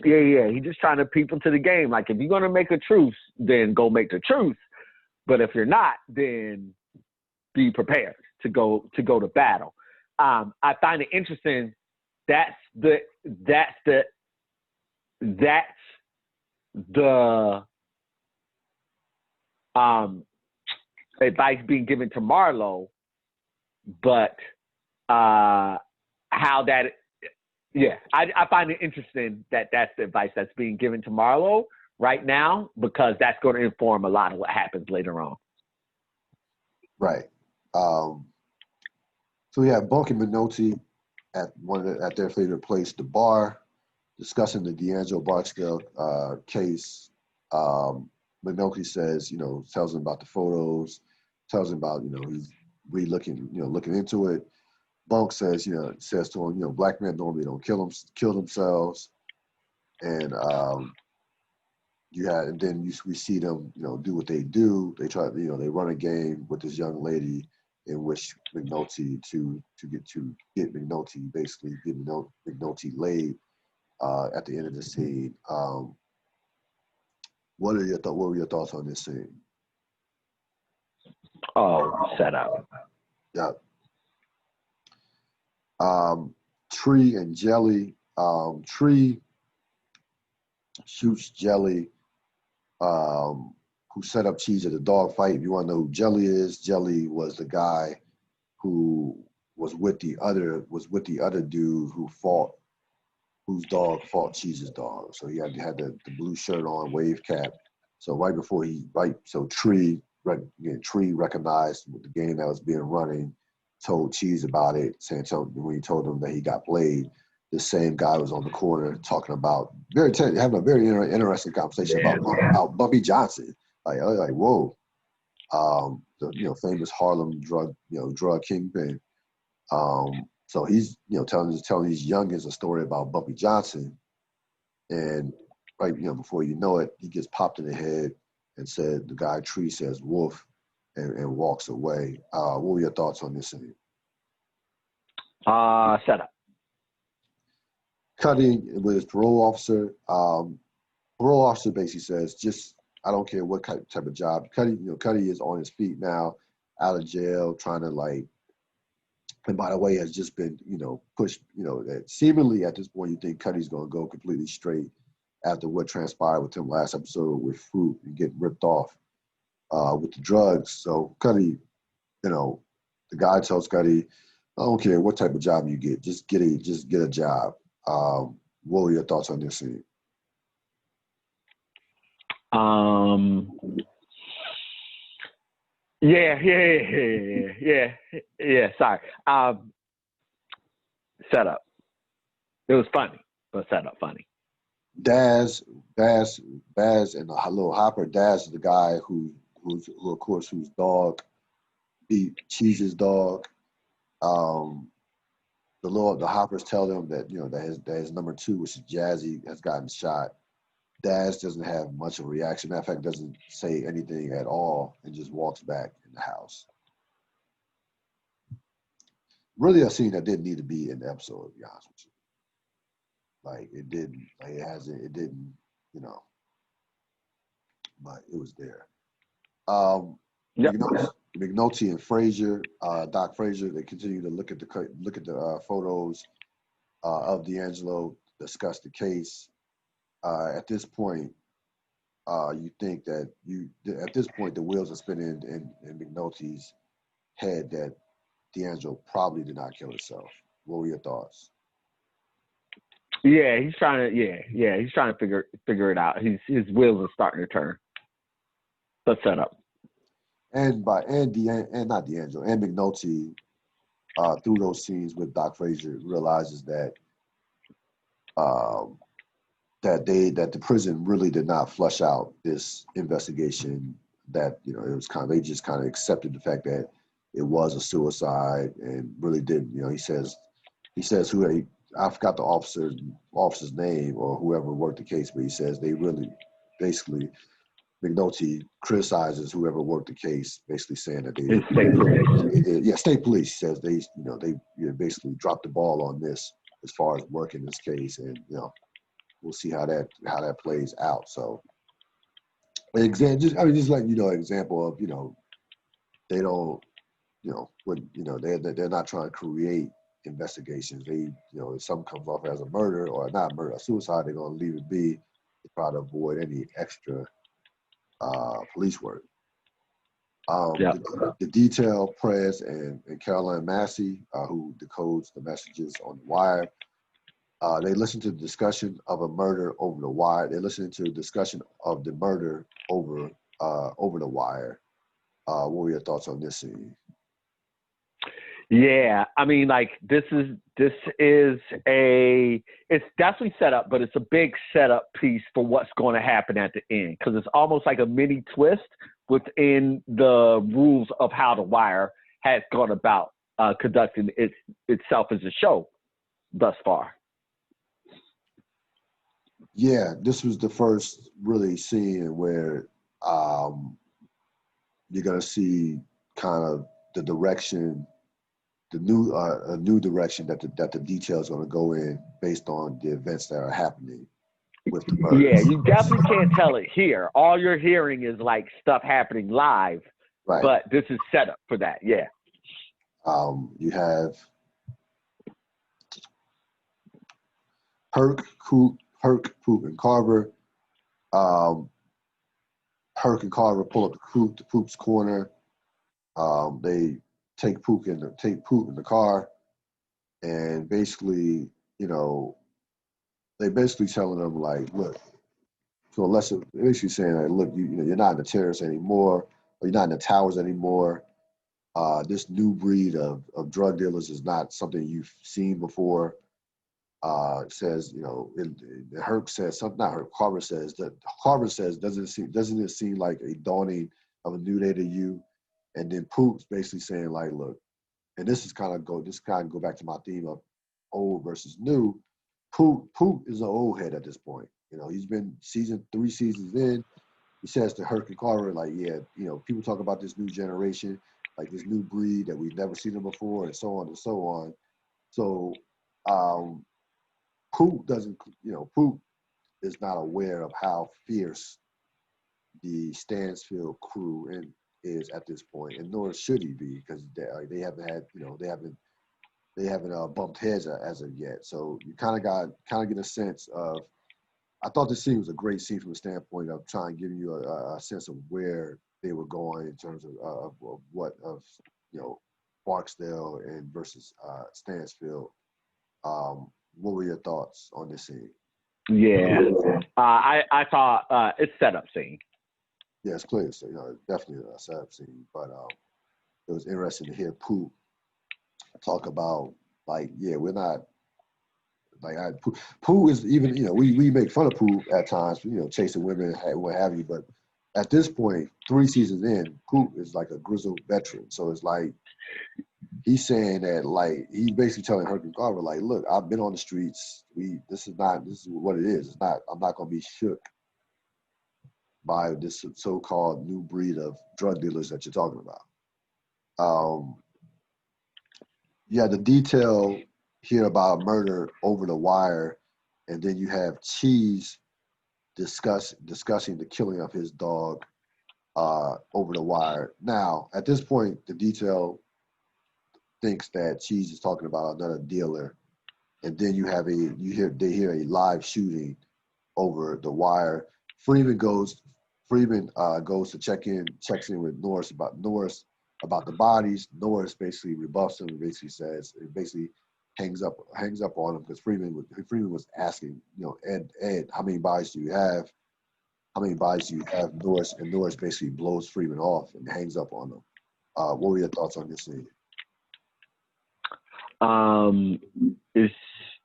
yeah, he's just trying to people to the game. Like, if you're gonna make a truce, then go make the truce. But if you're not, then be prepared to go to battle. I find it interesting. That's the advice being given to Marlo, but how that, I find it interesting that that's the advice that's being given to Marlo right now, because that's going to inform a lot of what happens later on.
Right. So we have Bunk and Minotti at their favorite place, the bar, discussing the D'Angelo Barksdale case. Minotti says, tells him about the photos, tells him about, he's looking into it. Bunk says, says to him, black men normally don't kill themselves. And and then we see them, do what they do. They try, they run a game with this young lady in which McNulty to get McNulty, basically get McNulty laid at the end of the scene. What were your thoughts on this scene?
Oh, set up.
Yeah. Tree and Jelly. Tree shoots Jelly, who set up Cheese at the dog fight. If you want to know who Jelly is, Jelly was the guy who was with the other dude whose dog fought Cheese's dog. So he had the blue shirt on, wave cap. So Tree recognized the game that was being running, told Cheese about it, when he told him that he got played, the same guy was on the corner talking about having a very interesting conversation about Bumpy Johnson. Like whoa, the famous Harlem drug kingpin. So he's telling these youngins a story about Bumpy Johnson, and before you know it, he gets popped in the head and said the guy Tree says wolf and walks away. What were your thoughts on this scene?
Set up.
Cutting with his parole officer. Parole officer basically says, I don't care what type of job. Cuddy is on his feet now, out of jail, trying to and by the way, has just been, pushed, that seemingly at this point you think Cuddy's going to go completely straight after what transpired with him last episode with Fruit and getting ripped off with the drugs. So Cuddy, the guy tells Cuddy, I don't care what type of job you get, just get a job. What were your thoughts on this scene?
Yeah. Sorry. Set up. It was funny, but set up funny.
Baz, and the little Hopper. Daz is the guy who of course, whose dog beat Cheese's dog. The Hoppers tell them that that his number 2, which is Jazzy, has gotten shot. Daz doesn't have much of a reaction. Matter of fact, doesn't say anything at all and just walks back in the house. Really a scene that didn't need to be in the episode, to be honest with you. Like it didn't, like it didn't, you know, but it was there.
Yep.
McNulty and Frazier, Doc Frazier, they continue to look at the photos of D'Angelo, discuss the case. At this point, you think that at this point the wheels are spinning in McNulty's head that D'Angelo probably did not kill himself. What were your thoughts?
Yeah, he's trying to figure it out. His wheels are starting to turn. The setup.
And not D'Angelo and McNulty through those scenes with Doc Frazier realizes that that the prison really did not flush out this investigation. That it was they just kind of accepted the fact that it was a suicide and really didn't. He says who I forgot the officer's name or whoever worked the case, but he says they really basically McNulty criticizes whoever worked the case, basically saying that state police says they basically dropped the ball on this as far as working this case, and we'll see how that plays out. So, just letting an example of they don't they're not trying to create investigations. They if something comes off as a murder or not murder, a suicide, they're gonna leave it be to try to avoid any extra police work. The detail press and Caroline Massey, who decodes the messages on the wire, they listen to the discussion of a murder over the wire. They listen to the discussion of the murder over the wire. What were your thoughts on this scene?
Yeah, I mean, like this is it's definitely set up, but it's a big setup piece for what's going to happen at the end, because it's almost like a mini twist within the rules of how The Wire has gone about conducting itself as a show thus far.
Yeah, this was the first really scene where you're gonna see kind of the direction. A new direction that the details are going to go in based on the events that are happening with the murders.
Yeah, you definitely can't tell it here. All you're hearing is like stuff happening live,
right?
But this is set up for that. Yeah.
You have Herc, Poop, and Carver. Herc and Carver pull up to Poop's corner. They take Poop in the car, and basically, they basically telling them like, look, so unless basically saying like, look, you're not in the terrace anymore, or you're not in the towers anymore. This new breed of drug dealers is not something you've seen before. It says, Herc says something. Not Herc. Carver says doesn't it seem like a dawning of a new day to you? And then Poop's basically saying like, look, and this kind of go back to my theme of old versus new. Poop is an old head at this point. He's been 3 seasons in. He says to Herc and Carver, like, yeah, people talk about this new generation, like this new breed that we've never seen them before, and so on and so on. So Poop doesn't, Poop is not aware of how fierce the Stansfield crew is at this point, and nor should he be, because they haven't had, they haven't bumped heads as of yet. So you kind of get a sense of. I thought this scene was a great scene from the standpoint of trying to give you a sense of where they were going in terms of Barksdale and versus Stansfield. What were your thoughts on this scene?
Yeah, I thought it's setup scene.
Yeah, it's clear. So definitely a setup scene. But it was interesting to hear Poop talk about like, yeah, we're not. Like Pooh is even, we make fun of Pooh at times, chasing women and what have you. But at this point, 3 seasons in, Pooh is like a grizzled veteran. So it's like he's saying that, like, he's basically telling Herc and Carver, like, look, I've been on the streets. This is what it is. It's not. I'm not gonna be shook by this so-called new breed of drug dealers that you're talking about. Yeah, the detail here about murder over the wire, and then you have Cheese discussing the killing of his dog over the wire. Now, at this point, the detail thinks that Cheese is talking about another dealer, and then they hear a live shooting over the wire. Freeman goes to checks in with Norris about the bodies. Norris basically rebuffs him and basically hangs up on him because Freeman was asking, Ed, how many bodies do you have? How many bodies do you have? Norris basically blows Freeman off and hangs up on him. What were your thoughts on this scene?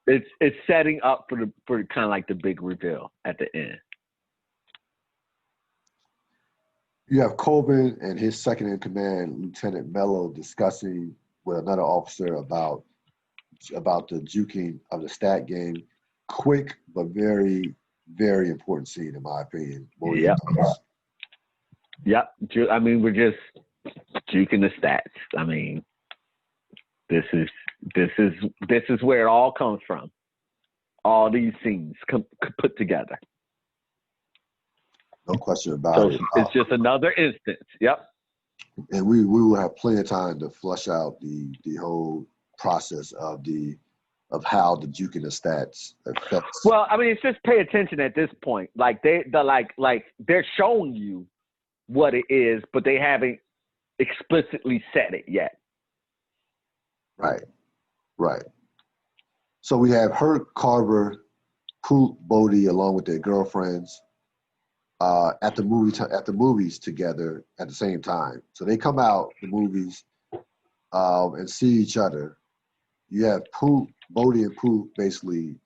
It's setting up for kind of like the big reveal at the end.
You have Colvin and his second in command, Lieutenant Mello, discussing with another officer about the juking of the stat game. Quick but very, very important scene in my opinion.
Yep. I mean, we're just juking the stats. I mean, this is where it all comes from. All these scenes put together.
No question about it.
It's just another instance. Yep.
And we will have plenty of time to flush out the whole process of how the juking the stats affects.
Well, I mean, it's just pay attention at this point. Like they're showing you what it is, but they haven't explicitly said it yet.
Right. So we have Herc, Carver, Poot, Bodie, along with their girlfriends, at the movies together at the same time. So they come out the movies and see each other. You have Bodie and Poot basically,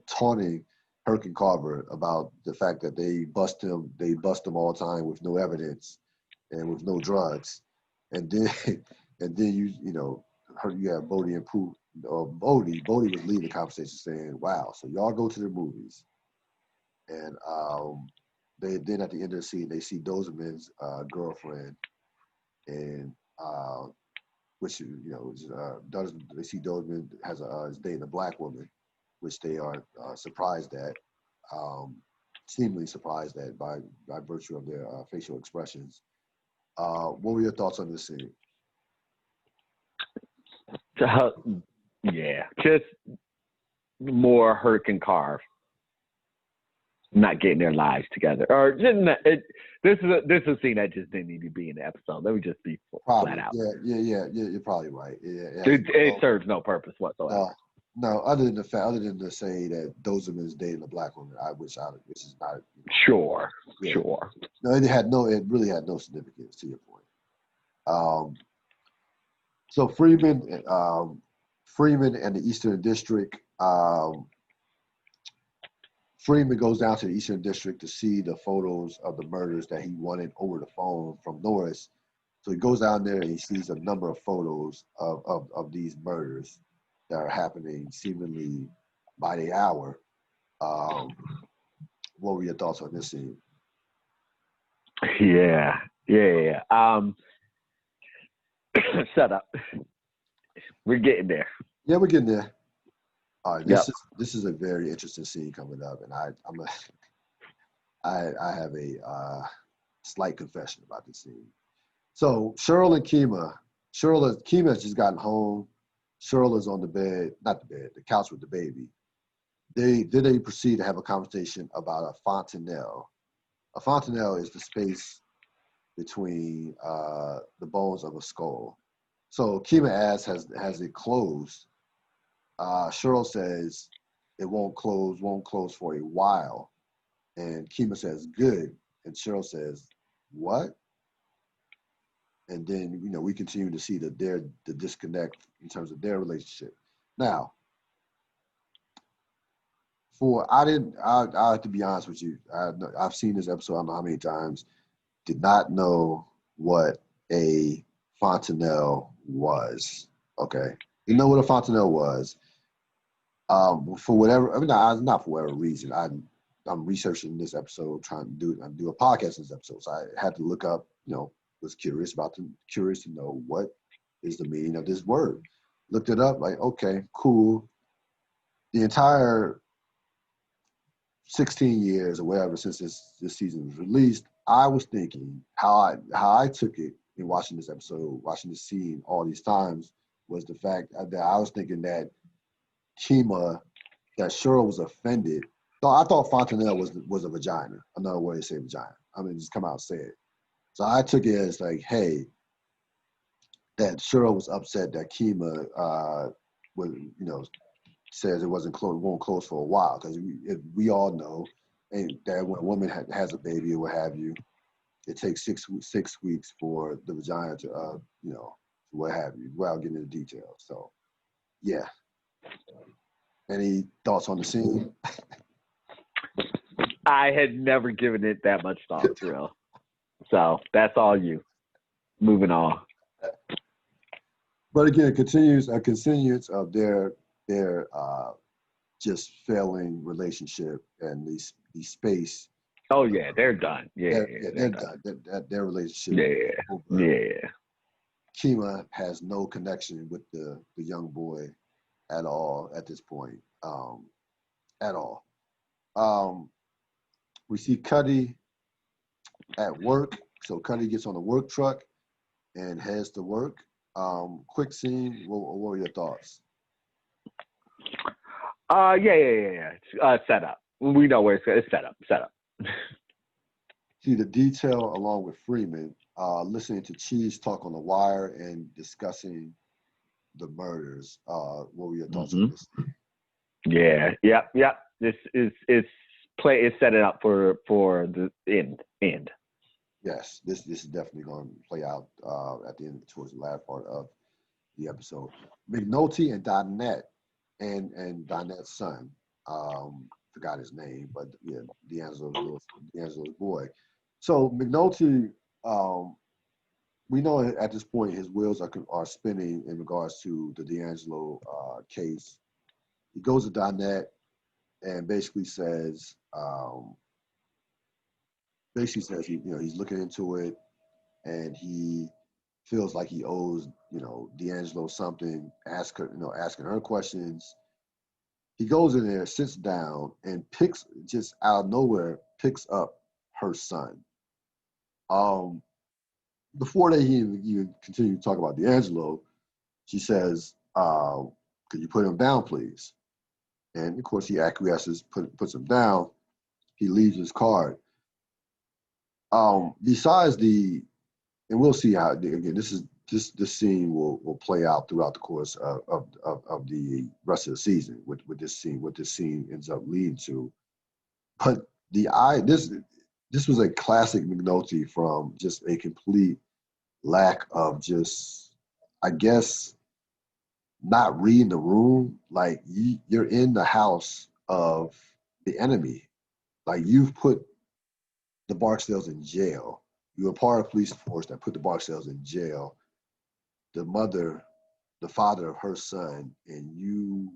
taunting Herc and Carver about the fact that they bust them all the time with no evidence and with no drugs. And then you have Bodie and Poot. Bodie was leading the conversation saying, wow, so y'all go to the movies. And then at the end of the scene, they see Dozeman's girlfriend, and they see Dozeman is dating a black woman, which they are surprised at, seemingly surprised at by virtue of their facial expressions. What were your thoughts on this scene?
Yeah, just more Herc and Carve not getting their lives together, or just this is a scene that just didn't need to be in the episode. Let me just be flat out.
Yeah. You're probably right. Yeah.
It serves no purpose whatsoever.
No, other than to say that Dozeman is dating a black woman, which is not.
Sure.
No, it really had no significance to your point. So Freeman and the Eastern District. Freeman goes down to the Eastern District to see the photos of the murders that he wanted over the phone from Norris. So he goes down there and he sees a number of photos of these murders that are happening seemingly by the hour. What were your thoughts on this scene?
Yeah. Shut up. We're getting there.
Yeah, we're getting there. All right, this is a very interesting scene coming up, and I have a slight confession about this scene. So Cyril and Kima has just gotten home. Cyril is on the couch with the baby. They proceed to have a conversation about a fontanelle. A fontanelle is the space between the bones of a skull. So Kima asks, has it closed? Cyril says it won't close for a while. And Kima says, good. And Cyril says, what? And then, we continue to see the disconnect in terms of their relationship. Now, I have to be honest with you. I've seen this episode, I don't know how many times, did not know what a fontanelle was. Okay. You know what a fontanelle was. For whatever, not for whatever reason, I'm researching this episode, trying to do a podcast in this episode. So I had to look up, was curious to know what is the meaning of this word. Looked it up, like, okay, cool. The entire 16 years or whatever since this season was released, I was thinking how I took it in watching this episode, watching this scene all these times, was the fact that I was thinking that that Cheryl was offended. So I thought Fontanelle was a vagina, another way to say vagina. I mean, just come out and say it. So I took it as like, hey, that Cheryl was upset that Kima says it won't close for a while, because we all know that when a woman has a baby or what have you, it takes 6 weeks for the vagina to what have you, without getting into details. So yeah. Any thoughts on the scene?
I had never given it that much thought, Cyril. So that's all you. Moving on.
But again, a continuance of their just failing relationship and the space.
Oh yeah, they're done. They're
done. Their relationship.
Yeah.
Kima has no connection with the young boy at all at this point. At all. We see Cuddy at work. So Cuddy gets on the work truck and heads to work. Quick scene. What were your thoughts?
Yeah. Set up. We know where it's set up.
See the detail along with Freeman, listening to Cheese talk on the wire and discussing the murders. What were your thoughts on this?
Yeah. This is setting up for the end.
Yes, this is definitely going to play out at the end, towards the last part of the episode. McNulty and Donette and Donette's son, forgot his name, but yeah, D'Angelo's boy. So McNulty, we know at this point his wheels are spinning in regards to the D'Angelo case. He goes to Donette and basically says he's looking into it, and he feels like he owes D'Angelo something. Asking her questions. He goes in there, sits down, and just out of nowhere picks up her son. Before they even continue to talk about D'Angelo, she says, "Could you put him down, please?" And of course, he acquiesces, puts him down. He leaves his card. Besides and we'll see how again this scene will play out throughout the course of the rest of the season with this scene, what this scene ends up leading to. But this was a classic McNulty from just a complete lack of just, I guess, not reading the room. Like you're in the house of the enemy. Like you've put the Barksdales in jail. You were part of the police force that put the Barksdales in jail. The father of her son, and you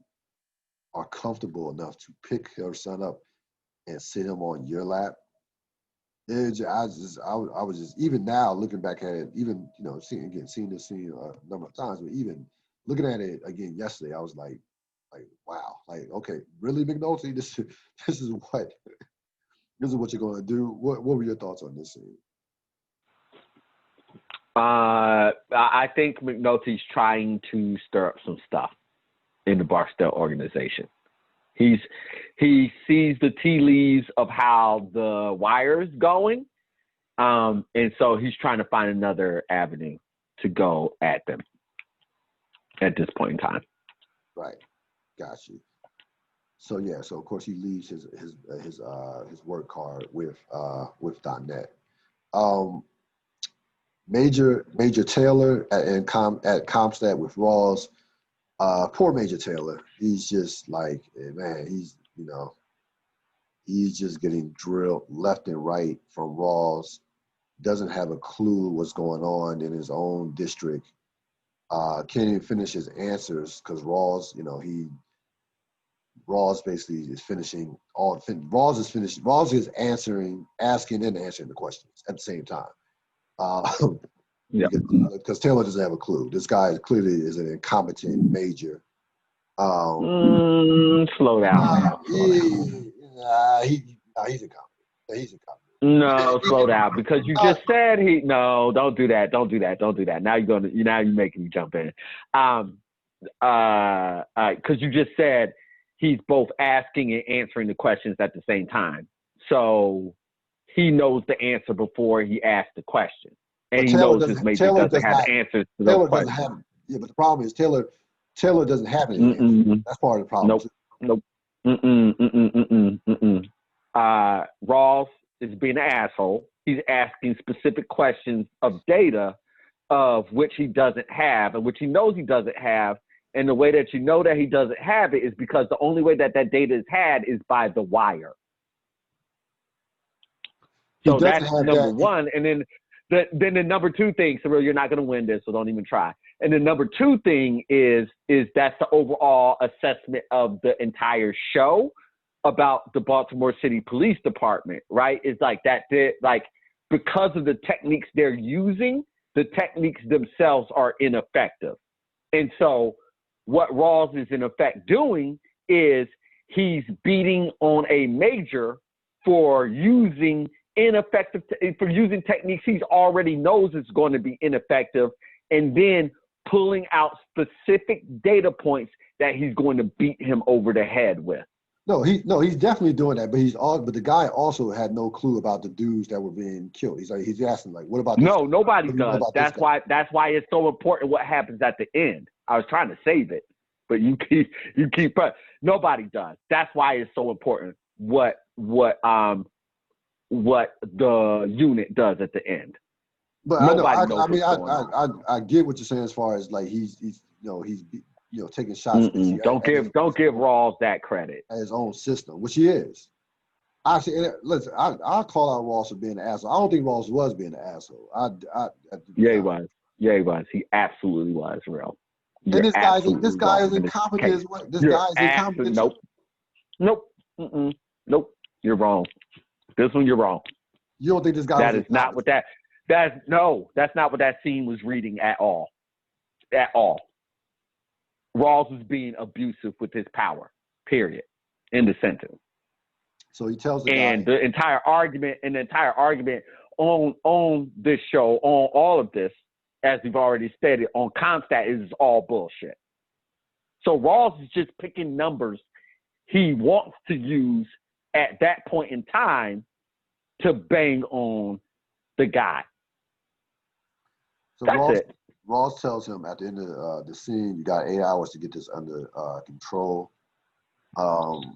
are comfortable enough to pick her son up and sit him on your lap. I was just, even now looking back at it, even seeing this scene a number of times, but even looking at it again yesterday, I was like wow, like okay, really, McNulty, this is what you're going to do. What were your thoughts on this scene?
I think McNulty's trying to stir up some stuff in the Barksdale organization. He sees the tea leaves of how the wire's going, and so he's trying to find another avenue to go at them at this point in time.
Right, got you. So yeah, so of course he leaves his work card with Donette. Major Taylor at Comstat with Rawls. Poor Major Taylor. He's just like, man, he's just getting drilled left and right from Rawls. Doesn't have a clue what's going on in his own district. Can't even finish his answers because Rawls, Rawls basically is finishing all. Rawls is finished. Rawls is asking and answering the questions at the same time.
Yep.
Because Taylor doesn't have a clue. This guy clearly is an incompetent major.
Slow down.
He's incompetent. He's incompetent.
No, slow down, because you just said don't do that. Don't do that. Now you're making me jump in. Because you just said he's both asking and answering the questions at the same time. So he knows the answer before he asks the question. And he knows his major doesn't have answers to those questions.
But the problem is Taylor doesn't have any answers. That's part of the problem.
Nope. Rawls is being an asshole. He's asking specific questions of data of which he doesn't have and which he knows he doesn't have. And the way that you know that he doesn't have it is because the only way that data is had is by the wire. So that's number one. And then the number two thing, Cyril, you're not going to win this, so don't even try. And the number two thing is that's the overall assessment of the entire show about the Baltimore City Police Department, right? It's like that, because of the techniques they're using, the techniques themselves are ineffective. And so what Rawls is in effect doing is he's beating on a major for using techniques he already knows is going to be ineffective, and then pulling out specific data points that he's going to beat him over the head with.
He's definitely doing that, but the guy also had no clue about the dudes that were being killed. He's asking what about this?
No, nobody does. That's why it's so important what happens at the end. I was trying to save it, but you keep nobody does. That's why it's so important what the unit does at the end.
But I get what you're saying as far as he's taking shots.
Don't give Rawls that credit.
At his own system, which he is. Actually, listen, I'll call out Rawls for being an asshole. I don't think Rawls was being an asshole.
He was. He absolutely was, real.
And this guy is incompetent as well. This guy is incompetent.
Nope. You're wrong. This one, you're wrong.
You don't think this guy?
That's not what that scene was reading at all. At all. Rawls was being abusive with his power. Period. In the sentence.
So he tells the
guy.
The
entire argument on this show, on all of this, as we've already stated, on Comstat is all bullshit. So Rawls is just picking numbers he wants to use at that point in time to bang on the guy.
So Rawls tells him at the end of the scene, you got 8 hours to get this under control. Marlo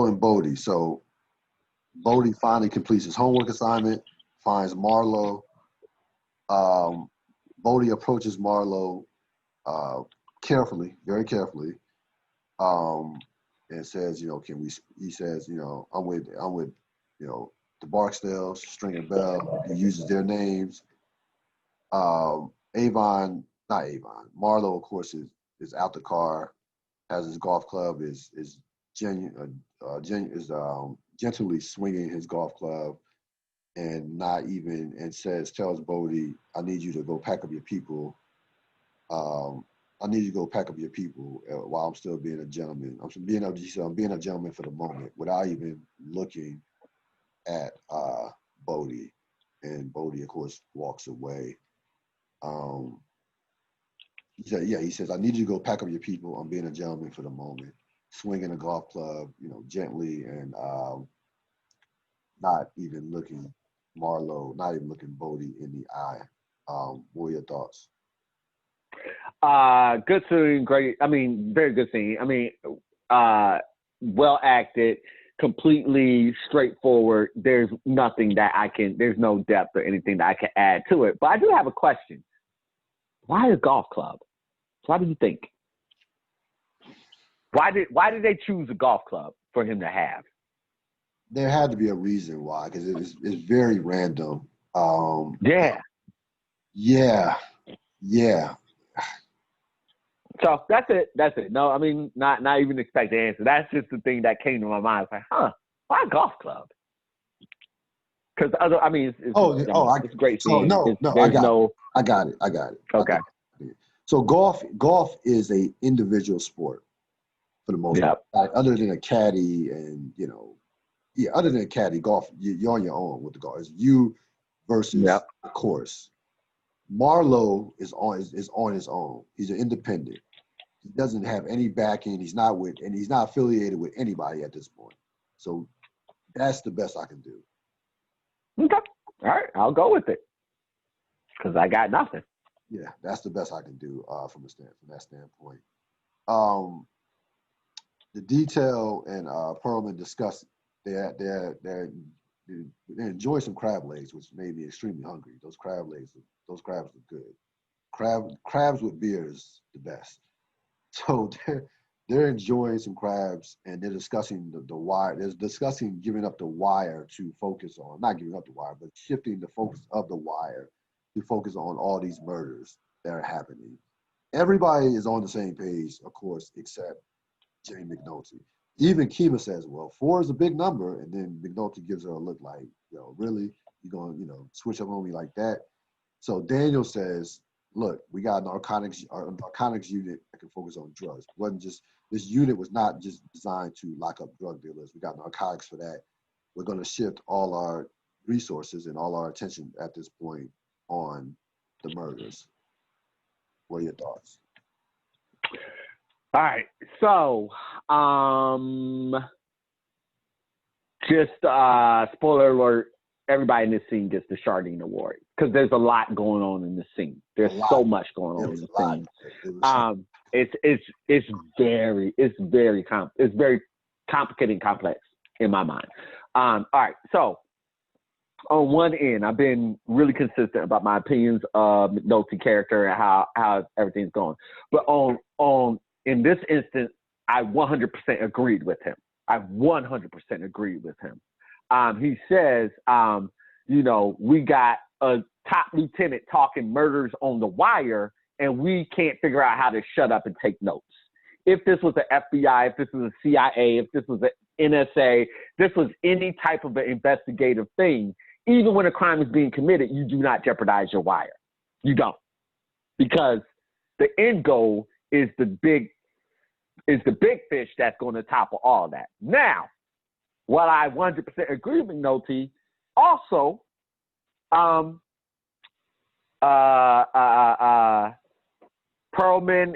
and Bodie. So Bodie finally completes his homework assignment, finds Marlo. Bodie approaches Marlo carefully, very carefully, and says, he says, I'm with, the Barksdales, Stringer Bell. He uses their names. Marlo, of course, is out the car, has his golf club, is gently swinging his golf club, and tells Bodie, I need you to go pack up your people. While I'm still being a gentleman. I'm being a gentleman for the moment, without even looking at Bodie. And Bodie, of course, walks away. He says, I need you to go pack up your people. I'm being a gentleman for the moment. Swinging a golf club, gently, and not even looking Bodie in the eye. What are your thoughts?
Good scene, great. Very good scene. Well acted, completely straightforward. There's nothing there's no depth or anything that I can add to it. But I do have a question. Why a golf club? Why do you think? Why did they choose a golf club for him to have?
There had to be a reason why, because it's very random. Yeah.
So that's it. That's it. No, I mean, not even expect the answer. That's just the thing that came to my mind. It's like, why golf club? Because it's a great scene.
I got it.
Okay.
So golf is a individual sport for the most part. Like, other than a caddy and other than a caddy, golf you're on your own with the golf. It's you versus the course. Marlo is on his own. He's an independent. He doesn't have any backing. He's not affiliated with anybody at this point. So that's the best I can do.
Okay. All right. I'll go with it. Because I got nothing.
Yeah, that's the best I can do from that standpoint. The detail and Perlman discussed they enjoy some crab legs, which made me extremely hungry. Those crabs are good. Crabs with beer is the best. So they're enjoying some crabs, and they're discussing the wire. They're discussing giving up the wire to focus on, not giving up the wire, but shifting the focus of the wire to focus on all these murders that are happening. Everybody is on the same page, of course, except Jay McNulty. Even Kima says, well, 4 is a big number, and then McNulty gives her a look like, really? You're going to, switch up on me like that? So Daniel says, look, we got a narcotics unit that can focus on drugs. This unit was not just designed to lock up drug dealers. We got narcotics for that. We're going to shift all our resources and all our attention at this point on the murders. What are your thoughts?
All right. So, just spoiler alert, everybody in this scene gets the Chardine Award because there's a lot going on in the scene. There's so much going on in the scene. It's very complicated and complex in my mind. All right, so on one end, I've been really consistent about my opinions of McNulty character and how everything's going. But in this instance, I 100% agreed with him. He says, we got a top lieutenant talking murders on the wire, and we can't figure out how to shut up and take notes. If this was the FBI, if this was the CIA, if this was the NSA, this was any type of an investigative thing, even when a crime is being committed, you do not jeopardize your wire. You don't. Because the end goal is the big fish that's going to topple all that. Now, while I 100% agree with McNulty, also, Perlman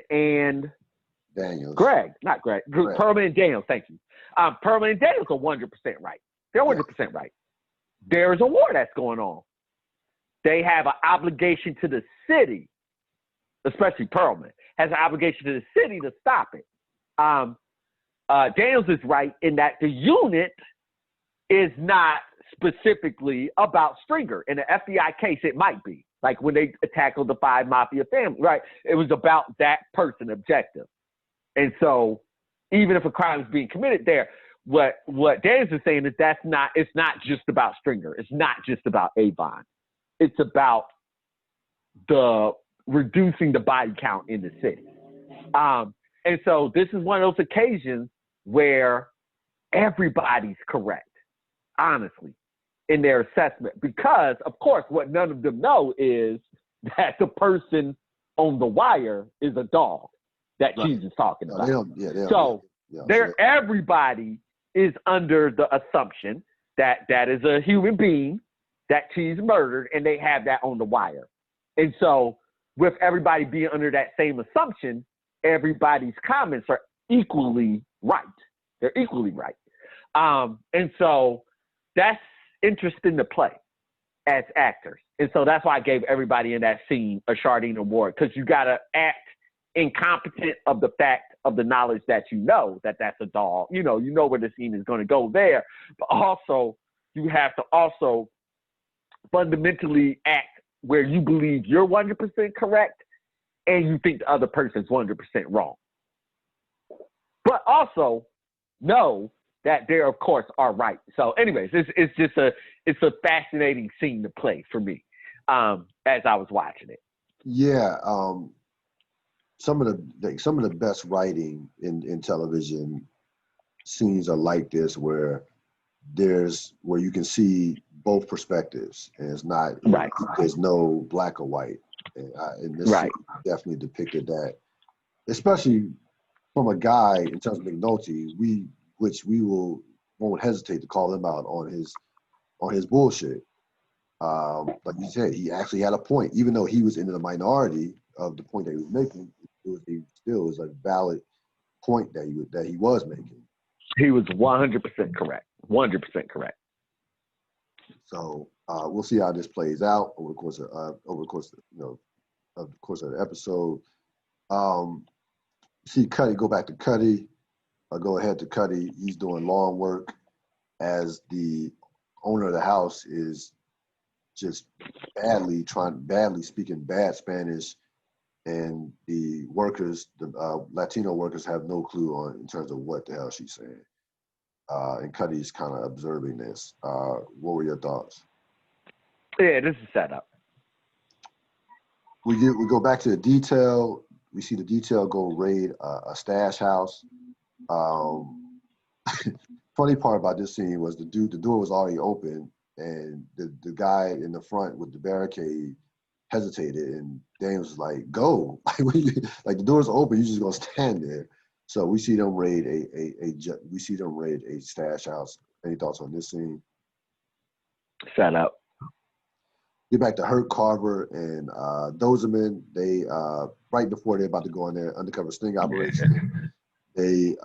and
Daniels.
Perlman and Daniels, thank you. Perlman and Daniels are 100% right. They're 100% right. There's a war that's going on. They have an obligation to the city, especially Perlman, has an obligation to the city to stop it. Daniels is right in that the unit is not specifically about Stringer. In the FBI case, it might be. Like when they tackled the 5 mafia family, right? It was about that person objective. And so even if a crime is being committed there, what Daniels is saying is it's not just about Stringer. It's not just about Avon. It's about reducing the body count in the city. And so this is one of those occasions where everybody's correct, honestly, in their assessment. Because, of course, what none of them know is that the person on the wire is a dog that Cheese is talking about. Everybody is under the assumption that that is a human being that Cheese murdered, and they have that on the wire. And so with everybody being under that same assumption, everybody's comments are equally right. They're equally right. And so that's interesting to play as actors. And so that's why I gave everybody in that scene a Chardine Award, because you got to act incompetent of the fact of the knowledge that that that's a dog. You know where the scene is going to go there. But also, you have to also fundamentally act where you believe you're 100% correct and you think the other person's 100% wrong. But also know that they, of course, are right. So anyways, it's a fascinating scene to play for me as I was watching it.
Yeah. some of the best writing in television scenes are like this, where you can see both perspectives, and it's not
Right.
there's no black or white, and this
Right.
definitely depicted that, especially from a guy in terms of McNulty, won't hesitate to call him out on his bullshit. Like you said, he actually had a point, even though he was in the minority of the point that he was making. It still was a valid point that he was making.
He was 100% correct. 100% correct.
So we'll see how this plays out over the course of the episode. See Cuddy, go back to Cuddy. Go ahead to Cuddy. He's doing lawn work as the owner of the house is just badly speaking bad Spanish, and the workers, the Latino workers, have no clue in terms of what the hell she's saying. And Cuddy's kind of observing this. What were your thoughts?
Yeah, this is set up.
We go back to the detail. We see the detail go raid a stash house. Funny part about this scene was the door was already open, and the guy in the front with the barricade hesitated, and Daniels was like, "Go!" Like the door's open, you just gonna stand there. So we see them raid a stash house. Any thoughts on this scene?
Set up.
Get back to Herc, Carver, and Dozeman. They right before they're about to go on their undercover sting operation, they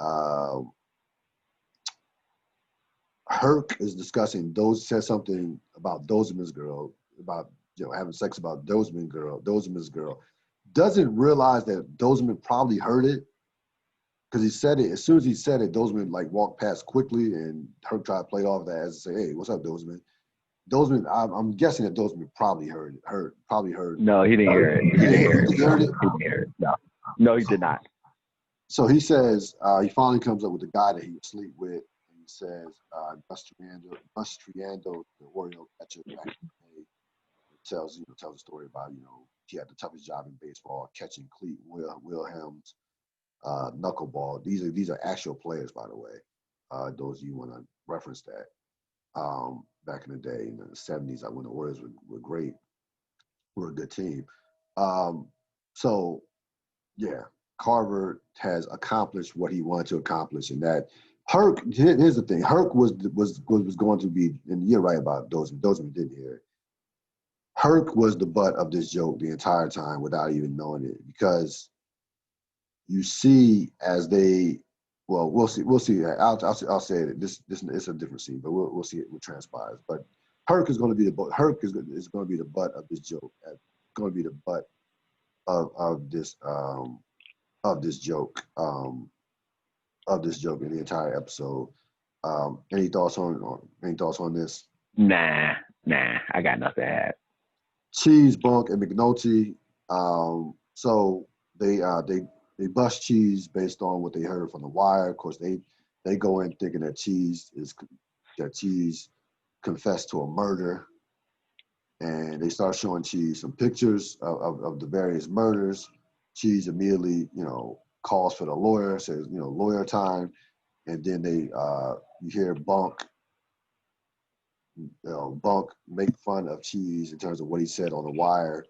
Herc is discussing says something about Dozeman's girl, about having sex about Dozeman's girl. Doesn't realize that Dozeman probably heard it, because he said it as soon as he said it. Dozeman walked past quickly, and Herc tried to play it off that as to say, "Hey, what's up, Dozeman?" Dozeman, I'm guessing that Dozeman probably heard.
No, he didn't hear it. He didn't hear it. He didn't hear it. No, he did not.
So he says he finally comes up with the guy that he would sleep with, and he says, Mastriando, the Oreo catcher back in the day, tells a story about he had the toughest job in baseball, catching Cleet Wilhelm's knuckleball. These are actual players, by the way. Those of you want to reference that. Back in the day, in the 70s, when the Warriors were great, were a good team. So, yeah, Carver has accomplished what he wanted to accomplish, and that Herc. Here's the thing: Herc was going to be, and you're right about Dozeman. Dozeman didn't hear it. Herc was the butt of this joke the entire time without even knowing it, because you see as they. Well, we'll see. I'll say it. This is a different scene, but we'll see what transpires. But Herc is going to be the butt. Herc is going to be the butt of this joke. Going to be the butt of this joke in the entire episode. Any thoughts on this?
Nah. I got nothing to add.
Cheese, Bunk, and McNulty. So they bust Cheese based on what they heard from The Wire. Of course, they go in thinking that Cheese confessed to a murder, and they start showing Cheese some pictures of the various murders. Cheese immediately, calls for the lawyer, says, lawyer time, and then you hear Bunk make fun of Cheese in terms of what he said on The Wire.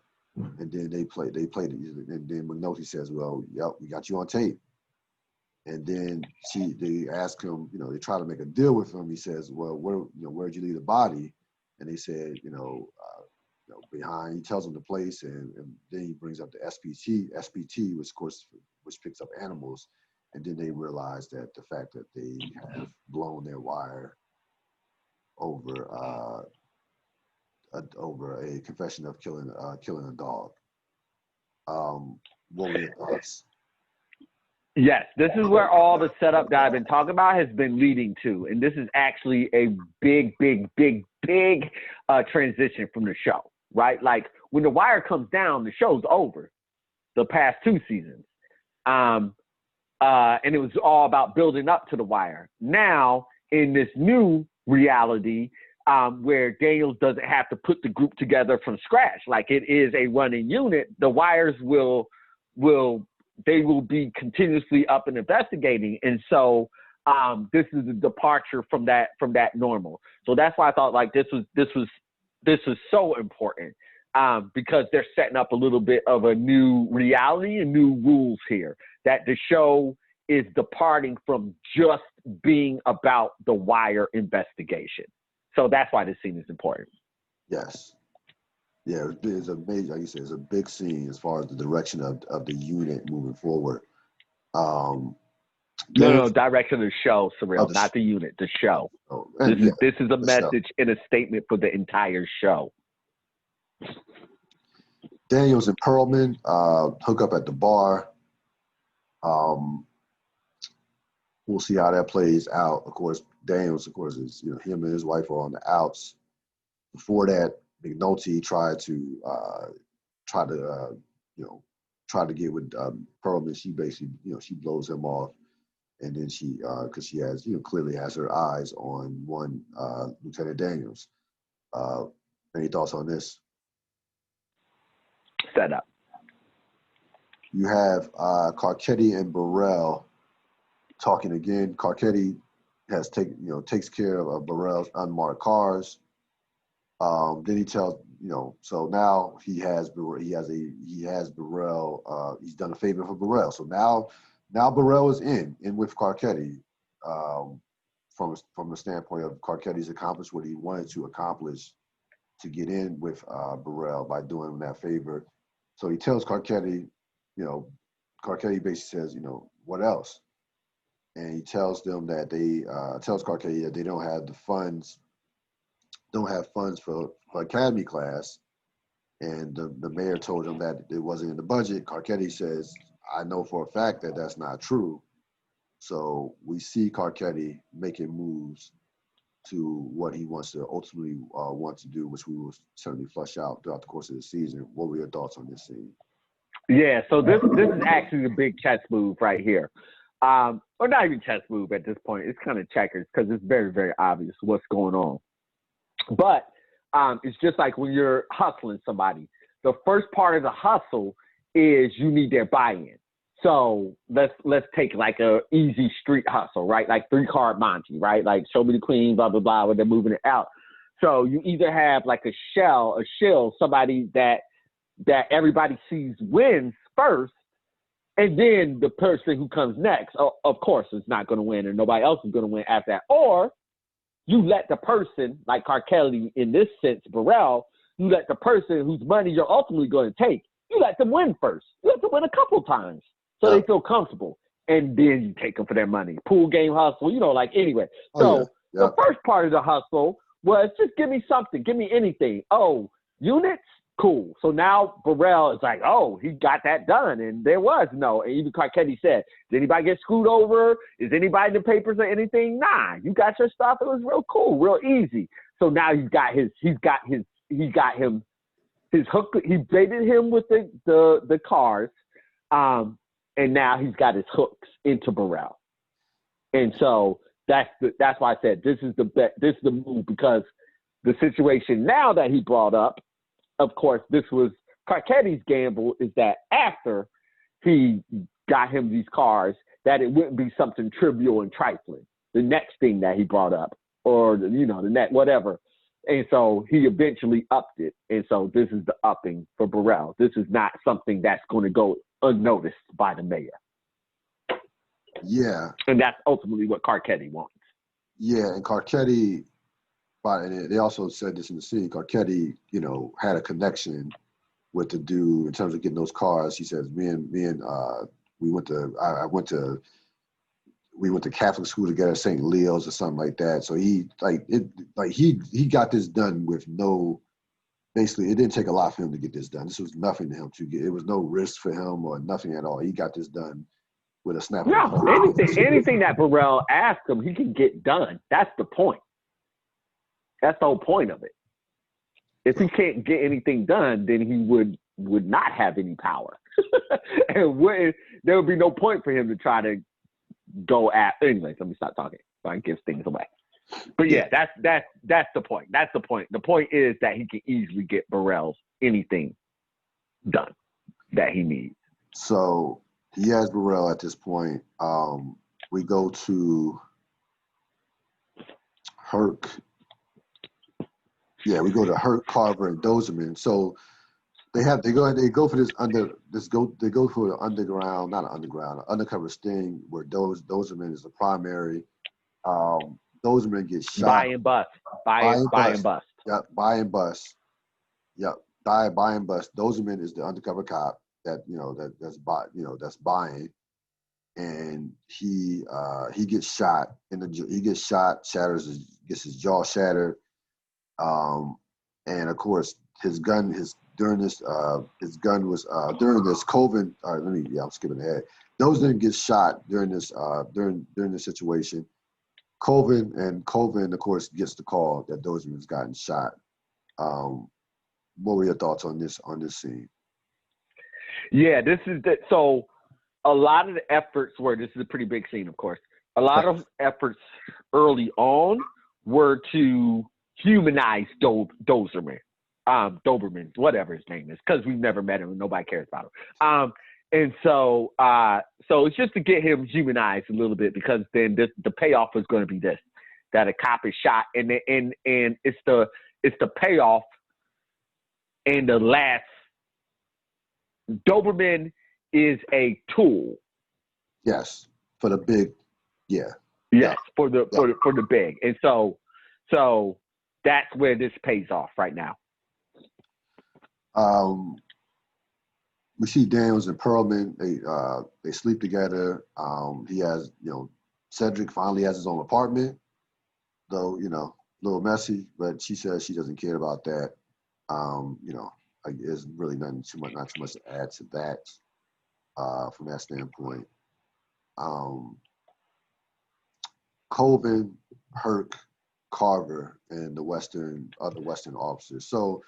And then they played it, and then McNulty says, "Well, yep, we got you on tape." And then they ask him, they try to make a deal with him. He says, "Well, where'd you leave the body?" And they said, behind. He tells them the place, and then he brings up the SPT, which picks up animals. And then they realize that the fact that they have blown their wire over a confession of killing a dog. What were your thoughts?
Yes, this is where all the setup that I've been talking about has been leading to, and this is actually a big transition from the show, right? Like when The Wire comes down, the show's over. The past 2 seasons, and it was all about building up to The Wire. Now in this new reality, where Daniels doesn't have to put the group together from scratch. Like it is a running unit. The Wires will they will be continuously up and investigating. And so this is a departure from that normal. So that's why I thought like this was so important, because they're setting up a little bit of a new reality and new rules here, that the show is departing from just being about the Wire investigation. So that's why this scene is important.
Yes. Yeah, it's a major, like you said, it's a big scene as far as the direction of the unit moving forward.
No, direction of the show, Cyril, not the unit, the show. This is a message and a statement for the entire show.
Daniels and Perlman hook up at the bar. We'll see how that plays out. Of course, Daniels, is him and his wife are on the outs. Before that, McNulty tried to get with Perlman. She basically, she blows him off, and then she, because she has, clearly has her eyes on one Lieutenant Daniels. Any thoughts on this?
Set up.
You have Carcetti and Burrell talking again. Carcetti takes care of Burrell's unmarked cars. Then he tells, so now he has Burrell. He's done a favor for Burrell. So now Burrell is in with Carcetti. From the standpoint of Carcetti's accomplished what he wanted to accomplish to get in with Burrell by doing him that favor. So he tells Carcetti, Carcetti basically says, what else? And he tells them that tells Carcetti that they don't have funds for academy class. And the mayor told him that it wasn't in the budget. Carcetti says, I know for a fact that that's not true. So we see Carcetti making moves to what he wants to ultimately want to do, which we will certainly flush out throughout the course of the season. What were your thoughts on this scene?
Yeah, so this is actually the big chess move right here. Or not even chess move at this point. It's kind of checkers because it's very, very obvious what's going on. But it's just like when you're hustling somebody. The first part of the hustle is you need their buy-in. So let's take like a easy street hustle, right? Like 3-card Monte, right? Like show me the queen, blah, blah, blah, when they're moving it out. So you either have like a shill, somebody that everybody sees wins first, and then the person who comes next, of course, is not going to win, and nobody else is going to win after that. Or you let the person, like Carcelli in this sense, Burrell, you let the person whose money you're ultimately going to take, you let them win first. You let them win a couple times so they feel comfortable, and then you take them for their money. Pool game hustle, anyway. So the first part of the hustle was just give me something, give me anything. Oh, units? Cool. So now Burrell is like, oh, he got that done. And there was no, and even Carcetti said, did anybody get screwed over? Is anybody in the papers or anything? Nah, you got your stuff. It was real cool, real easy. So now he's got him his hook. He baited him with the cars. And now he's got his hooks into Burrell. And so that's why I said this is the move, because the situation now that he brought up, of course, this was Carcetti's gamble, is that after he got him these cars, that it wouldn't be something trivial and trifling. The next thing that he brought up, or the net, whatever. And so he eventually upped it. And so this is the upping for Burrell. This is not something that's going to go unnoticed by the mayor.
Yeah.
And that's ultimately what Carcetti wants.
Yeah, and Carcetti, and they also said this in the scene, Carcetti, had a connection with the dude in terms of getting those cars. He says, we went to Catholic school together, St. Leo's or something like that. So he got this done with basically, it didn't take a lot for him to get this done. This was nothing to him to get. It was no risk for him or nothing at all. He got this done with a snap.
No, anything that Burrell asked him, he can get done. That's the point. That's the whole point of it. If he can't get anything done, then he would not have any power. And there would be no point for him to try to go at. Anyways, let me stop talking so I can give things away. But yeah, that's the point. That's the point. The point is that he can easily get Burrell's anything done that he needs.
So he has Burrell at this point. We go to Herc. Yeah, we go to Herc, Carver, and Dozeman. So they go for this they go for an undercover sting where Dozeman is the primary. Dozeman gets shot.
Buy and bust.
Yep, buy and bust. Yep, buy and bust. Dozeman is the undercover cop that's buying, and he gets shot gets his jaw shattered, and of course his gun was during this COVID. I'm skipping ahead. Dozeman gets shot during this situation. Colvin, of course, gets the call that Dozeman's gotten shot. What were your thoughts on this scene?
Yeah, this is that. So a lot of the efforts this is a pretty big scene, of course. A lot of efforts early on were to humanize Doberman, whatever his name is, because we've never met him and nobody cares about him. And so it's just to get him humanized a little bit, because then the payoff is going to be this, that a cop is shot, and it's the payoff and the last. Doberman is a tool.
Yes, for the big, yeah.
Yes, for the big, and so that's where this pays off right now.
We see Daniels and Perlman. They sleep together. He has, Cedric finally has his own apartment, though, a little messy, but she says she doesn't care about that. There's really not too much to add to that from that standpoint. Colvin, Herc, Carver, and other Western officers. So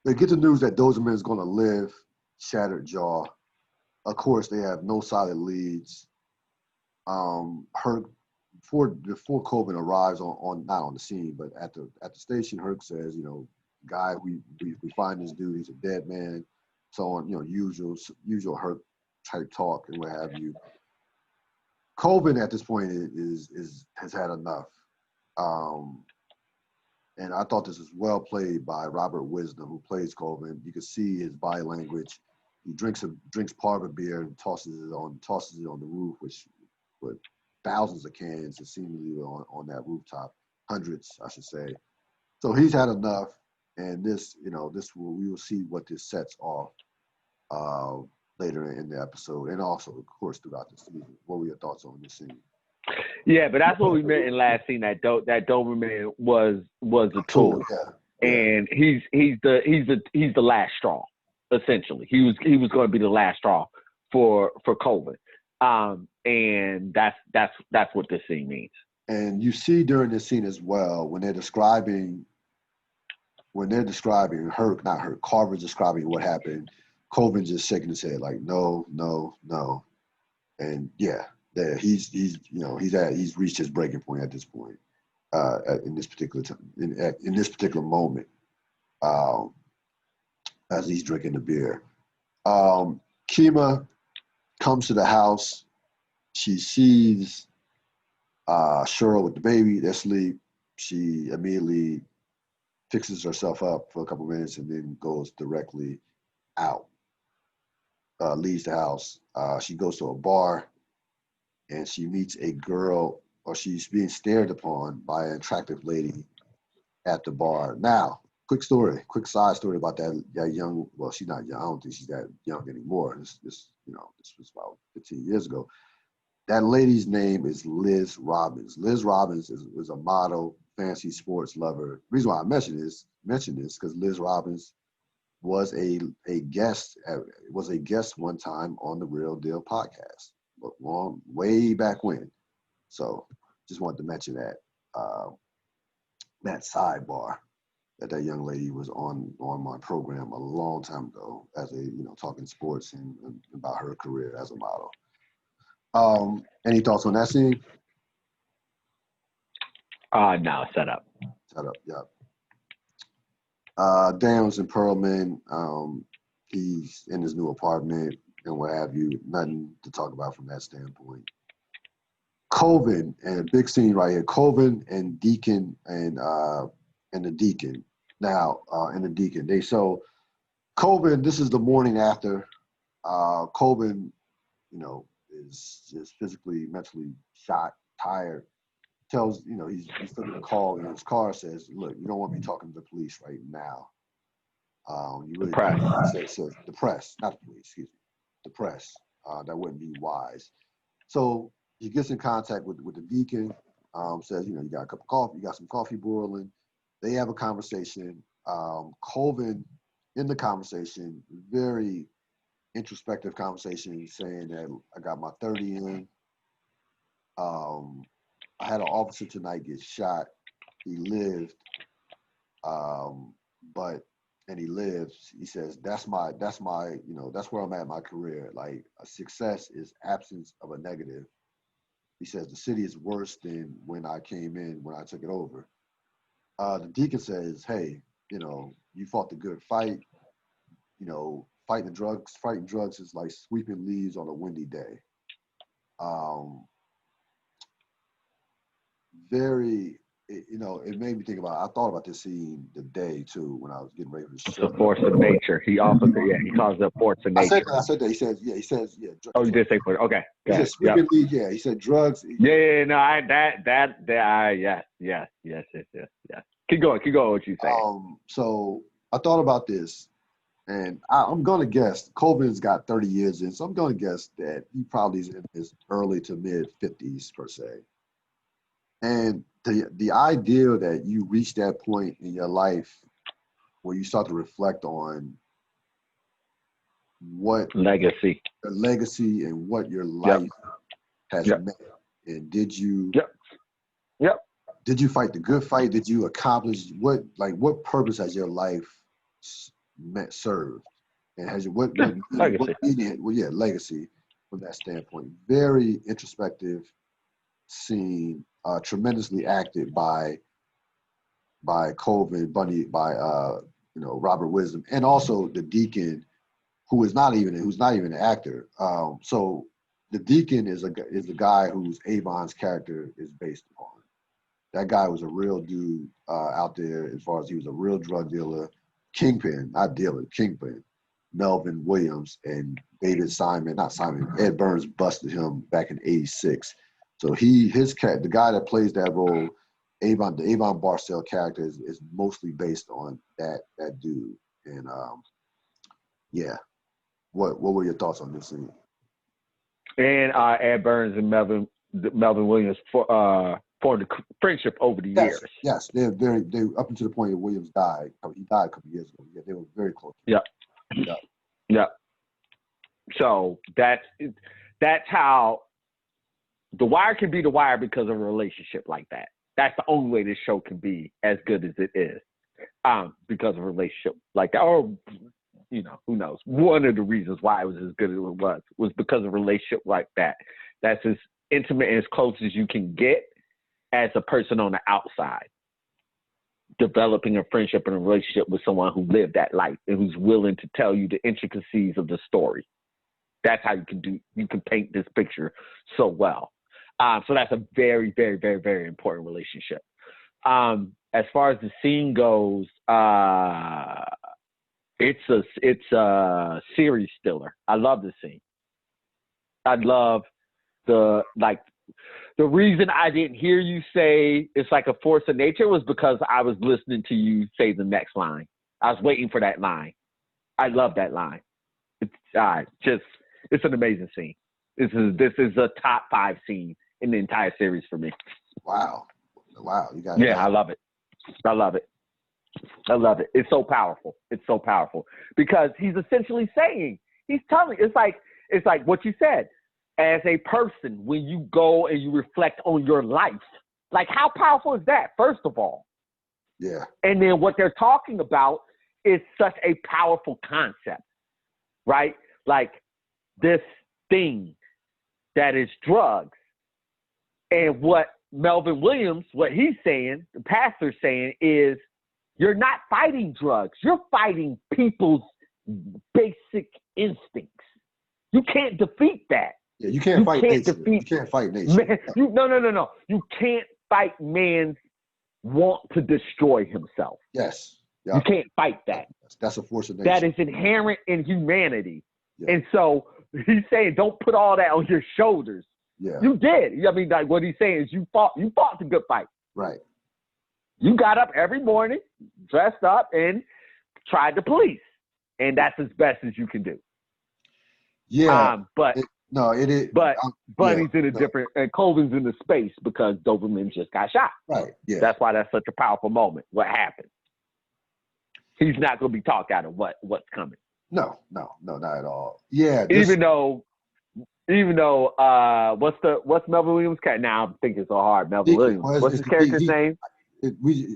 they get the news that Dozeman is going to live, shattered jaw. Of course, they have no solid leads. Herc, before Colvin arrives on not on the scene, but at the station, Herc says, guy, we find this dude, he's a dead man, so on, usual Herc type talk and what have you. Colvin at this point has had enough. And I thought this was well played by Robert Wisdom, who plays Colvin. You can see his body language. He drinks part of a beer and tosses it on the roof, with thousands of cans seemingly on that rooftop, hundreds, I should say. So he's had enough, and we will see what this sets off later in the episode, and also, of course, throughout the season. What were your thoughts on this scene?
Yeah, but that's what we meant in last scene. That Doberman was a tool,
yeah.
And he's the last straw. Essentially, he was going to be the last straw for Colvin, and that's what this scene means.
And you see during this scene as well, when they're describing Carver's describing what happened, Colvin's just shaking his head like no, and he's reached his breaking point at this point, in this particular moment, as he's drinking the beer. Kima comes to the house. She sees Cheryl with the baby. They're asleep. She immediately fixes herself up for a couple minutes and then goes directly out. Leaves the house. She goes to a bar and she meets a girl, or she's being stared upon by an attractive lady at the bar. Now, quick side story about that young. Well, she's not young. I don't think she's that young anymore. This was about 15 years ago. That lady's name is Liz Robbins. Liz Robbins is a model, fancy sports lover. The reason why I mention this because Liz Robbins was a guest one time on the Real Deal podcast, but way back when. So just wanted to mention that sidebar that young lady was on my program a long time ago as talking sports and about her career as a model. Any thoughts on that scene?
No, set up,
yeah. Daniels and Perlman, he's in his new apartment. and what have you. Nothing to talk about from that standpoint. Coven, and a big scene right here. Coven and Deacon and the Deacon. Now, and the Deacon. Coven, this is the morning after. Coven, is physically, mentally shot, tired. Tells, he's filling a call in his car, says, look, you don't want me talking to the police right now. You really
The press.
says the press, not the police, excuse me. The press. That wouldn't be wise. So he gets in contact with the Deacon, says, you got a cup of coffee, you got some coffee boiling. They have a conversation. Colvin, in the conversation, very introspective conversation, saying that I got my 30 in. I had an officer tonight get shot. He lived, and he lives. He says, that's my, that's where I'm at in my career. Like, a success is absence of a negative. He says, the city is worse than when I came in, when I took it over. The Deacon says, hey, you fought the good fight. Fighting drugs is like sweeping leaves on a windy day. It made me think I thought about this scene the day too when I was getting ready for the show.
It's a force of nature. He also, he calls it a force of nature.
I said that. He says.
Oh, you did say force. Okay.
He said sweeping leaves. Yeah, he said drugs.
Yes. Keep going what you say.
So I thought about this, and I'm gonna guess Colvin's got 30 years in, so I'm gonna guess that he probably is in his early to mid 50s per se. And the idea that you reach that point in your life where you start to reflect on what
legacy
and what your life has meant, and did you did you fight the good fight? Did you accomplish what purpose has your life served? And has legacy. Legacy from that standpoint. Very introspective scene, tremendously acted by Colvin, by Robert Wisdom, and also the Deacon, who's not even an actor. So the Deacon is the guy whose Avon's character is based upon. That guy was a real dude out there, as far as he was a real drug dealer, kingpin. Melvin Williams and Ed Burns busted him back in '86. So the guy that plays that role, the Avon Barcel character is mostly based on that dude. And what were your thoughts on this scene? And
Ed Burns and Melvin Williams formed a friendship over the years.
Yes, they up until the point that Williams died. He died a couple of years ago. Yeah, they were very close.
Yeah. So that's how The Wire can be The Wire because of a relationship like that. That's the only way this show can be as good as it is, because of a relationship like that. Or, who knows? One of the reasons why it was as good as it was because of a relationship like that. That's as intimate and as close as you can get as a person on the outside. Developing a friendship and a relationship with someone who lived that life and who's willing to tell you the intricacies of the story. That's how you can paint this picture so well. So that's a very, very, very, very important relationship. As far as the scene goes, it's a series stiller. I love this scene. I love the reason I didn't hear you say it's like a force of nature was because I was listening to you say the next line. I was waiting for that line. I love that line. It's an amazing scene. This is a top 5 scene in the entire series for me.
Wow. You got
I love it. I love it. It's so powerful. Because he's essentially saying, he's telling, it's like what you said. As a person, when you go and you reflect on your life, like how powerful is that, first of all?
Yeah.
And then what they're talking about is such a powerful concept, right? Like this thing that is drugs. And what Melvin Williams, what he's saying, the pastor's saying is, you're not fighting drugs. You're fighting people's basic instincts. You can't defeat that.
Yeah, you can't fight nature. You can't fight nature.
Man, no. You can't fight man's want to destroy himself.
Yes. Yep.
You can't fight that.
That's a force of nature.
That is inherent in humanity.
Yeah.
And so he's saying, don't put all that on your shoulders.
Yeah.
You did. I mean, like what he's saying is you fought the good fight.
Right.
You got up every morning, dressed up, and tried to police. And that's as best as you can do.
Yeah.
But
it is.
But Bunny's in a different, and Colvin's in the space because Doberman just got shot.
Right. Yeah.
That's why that's such a powerful moment. What happened? He's not going to be talked out of what's coming.
No, not at all. Yeah.
Even though, what's Melvin Williams' cat? Now I'm thinking so hard. Melvin Williams. What's his character's name?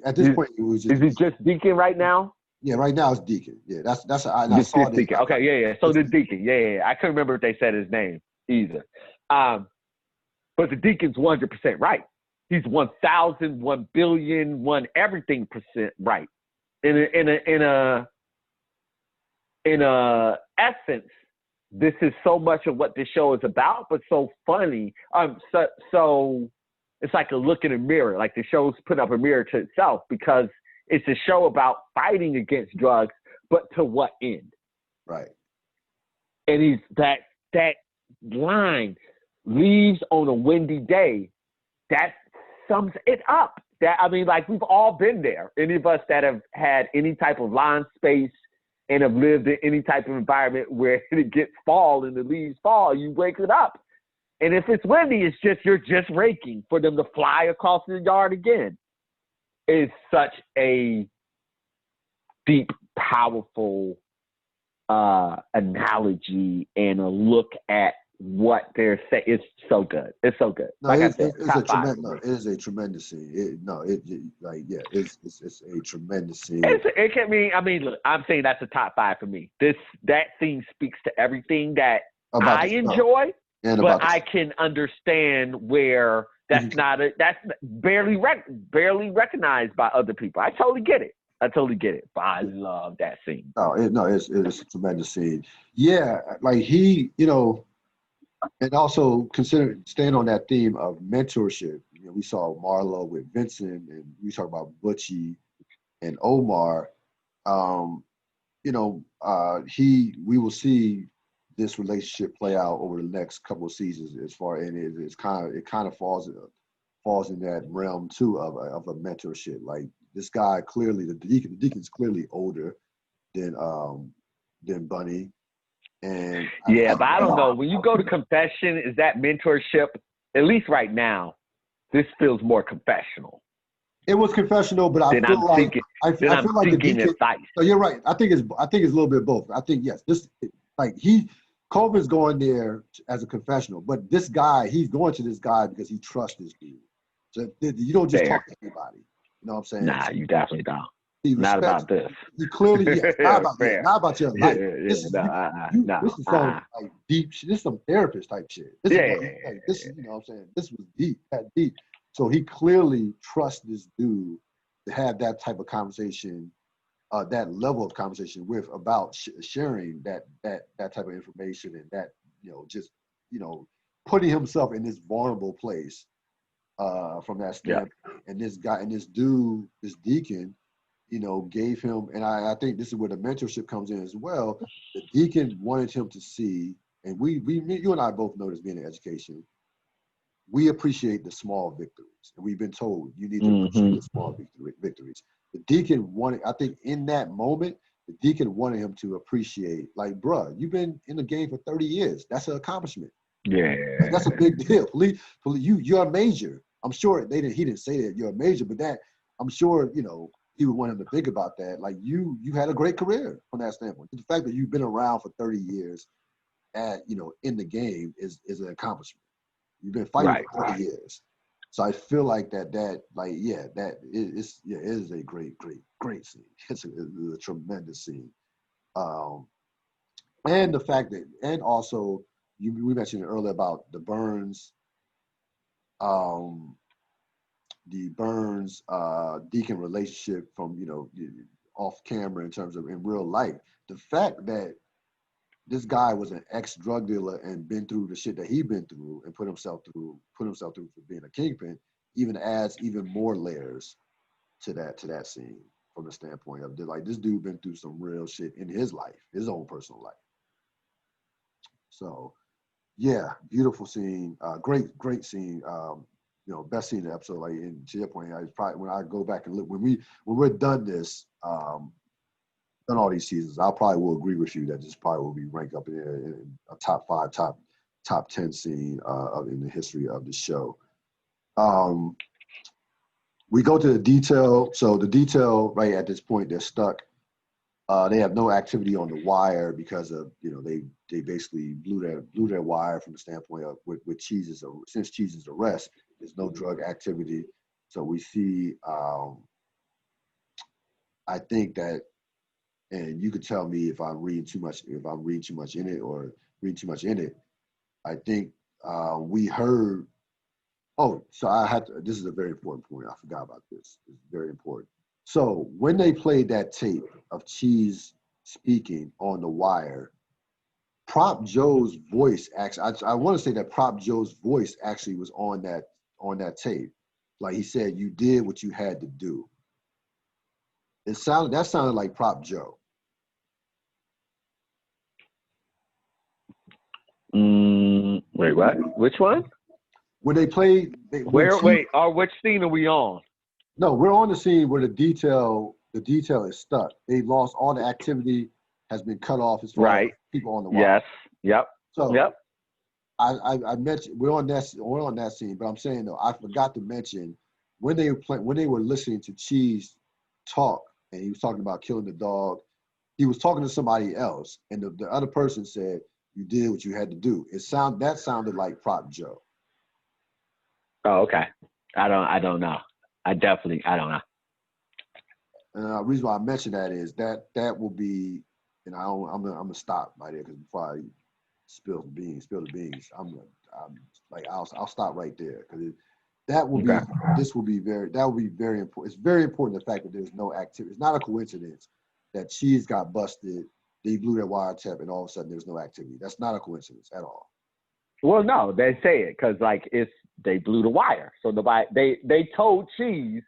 At this point, it was just.
Is he just Deacon right now?
Yeah, right now it's Deacon. Yeah, that's I saw
Deacon. Okay, yeah. So the Deacon, yeah. I couldn't remember if they said his name either. But the Deacon's 100% right. He's 1,000, 1 billion, 1 everything percent right. In a essence, this is so much of what this show is about, but so funny. So it's like a look in a mirror. Like the show's put up a mirror to itself because it's a show about fighting against drugs, but to what end?
Right.
And that line, leaves on a windy day, that sums it up. We've all been there. Any of us that have had any type of line space and have lived in any type of environment where it gets fall and the leaves fall, you wake it up. And if it's windy, you're just raking for them to fly across the yard again. Is such a deep, powerful analogy and a look at what they're saying. It's so good. It's so good.
No,
like
it is a tremendous scene. It's a tremendous scene.
Look, I'm saying that's a top 5 for me. That scene speaks to everything that I enjoy, but I can understand where that's barely recognized by other people. I totally get it. But I love that scene.
It's a tremendous scene. Yeah, like he, and also staying on that theme of mentorship. We saw Marlo with Vincent, and we talk about Butchie and Omar. We will see this relationship play out over the next couple of seasons. It kind of falls in that realm too of a mentorship. Like this guy clearly, the Deacon's clearly older than Bunny. And
but I don't know. When you go to confession, is that mentorship? At least right now, this feels more confessional.
It was confessional, but I feel like the Deacon. Advice. So you're right. I think it's a little bit of both. I think yes, Colvin's going there as a confessional, but this guy, he's going to this guy because he trusts this dude. So you don't just talk to anybody. You know what I'm saying?
Nah, you definitely don't. Not about this.
He clearly, not about your life. This is some like deep shit. This is some therapist type shit. This is you know what I'm saying? This was that deep. So he clearly trusts this dude to have that type of conversation, that level of conversation about sharing that type of information and that, putting himself in this vulnerable place from that standpoint. And this guy and this dude, this Deacon, gave him, and I think this is where the mentorship comes in as well. The Deacon wanted him to see, and you and I both know this being in education, we appreciate the small victories. And we've been told you need to appreciate the small victories. The Deacon wanted, I think in that moment, the Deacon wanted him to appreciate, like, bruh, you've been in the game for 30 years. That's an accomplishment.
Yeah.
Like, that's a big deal. You're a major. I'm sure he didn't say that you're a major, but that, I'm sure, he would want him to think about that. Like you had a great career from that standpoint. The fact that you've been around for 30 years in the game is an accomplishment. You've been fighting for 30 years. So I feel like that it is a great scene. It's a tremendous scene. And the fact that, and also we mentioned earlier about the Burns Deacon relationship from off camera in terms of in real life. The fact that this guy was an ex-drug dealer and been through the shit that he'd been through and put himself through for being a kingpin, even adds even more layers to that scene from the standpoint of like this dude been through some real shit in his life, his own personal life. So yeah, beautiful scene, great scene. You know, best scene in the episode. Like in to your point, I probably when I go back and look when we're done this, done all these seasons, I probably will agree with you that this probably will be ranked up in a top 5, top 10 scene in the history of the show. We go to the detail. So the detail right at this point, they're stuck. They have no activity on the wire because of, you know, they basically blew their wire from the standpoint of with Cheese's, since Cheese's arrest, there's no drug activity. So we see, I think that, and you could tell me if I'm reading too much in it or reading too much in it. I think we heard, oh, so this is a very important point. I forgot about this. It's very important. So when they played that tape of Cheese speaking on the wire, Prop Joe's voice actually, I want to say that Prop Joe's voice actually was on that tape. Like he said, you did what you had to do. That sounded like Prop Joe.
Wait, what? Which one?
When they played,
which scene are we on?
No, we're on the scene where the detail is stuck. They lost all the activity, has been cut off as far as people on the wire.
Yes. Yep.
So
yep.
I mentioned we're on that scene, but I'm saying though I forgot to mention when they were listening to Cheese talk and he was talking about killing the dog, he was talking to somebody else, and the other person said, "You did what you had to do." That sounded like Prop Joe.
Oh, okay. I don't know. I don't know.
And the reason why I mention that is that will be, and I'm gonna stop right there because before I spill the beans, I'll stop right there because that will be very important. It's very important the fact that there's no activity. It's not a coincidence that Cheese got busted, they blew their wiretap, and all of a sudden there's no activity. That's not a coincidence at all.
Well, no, they say it because they blew the wire. So they told Cheese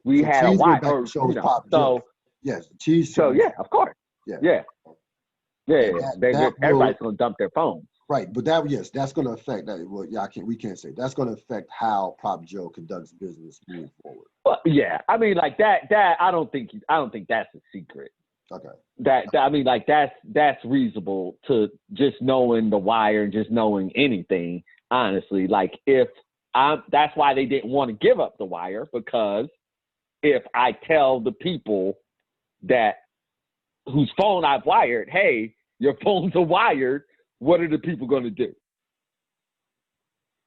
we had a wire. So
yes, Cheese.
So yeah, of course. Yeah. Everybody's gonna dump their phones.
Right, but that's gonna affect that. Well, yeah, we can't say that's gonna affect how Prop Joe conducts business moving forward.
Well, yeah, I mean, like that. I don't think that's a secret.
Okay.
That's reasonable to just knowing the wire and just knowing anything. Honestly, that's why they didn't want to give up the wire, because if I tell the people that whose phone I've wired, hey, your phones are wired, what are the people going to do?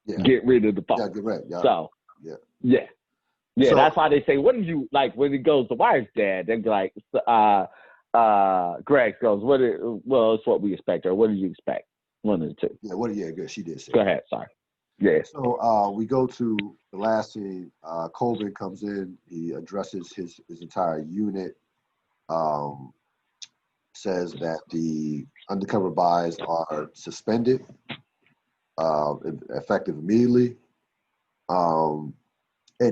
Yeah.
Get rid of the phone.
Yeah, correct. Yeah.
So, yeah. So, that's why they say, what did you, like, when it goes, the wire's dead, they'd be like, Greg goes, well, it's what we expect, or what did you expect? One of the two.
Yeah, good. She did say
Go ahead, sorry. Yeah.
So we go to the last scene. Colvin comes in. He addresses his entire unit. Says that the undercover buys are suspended, effective immediately. And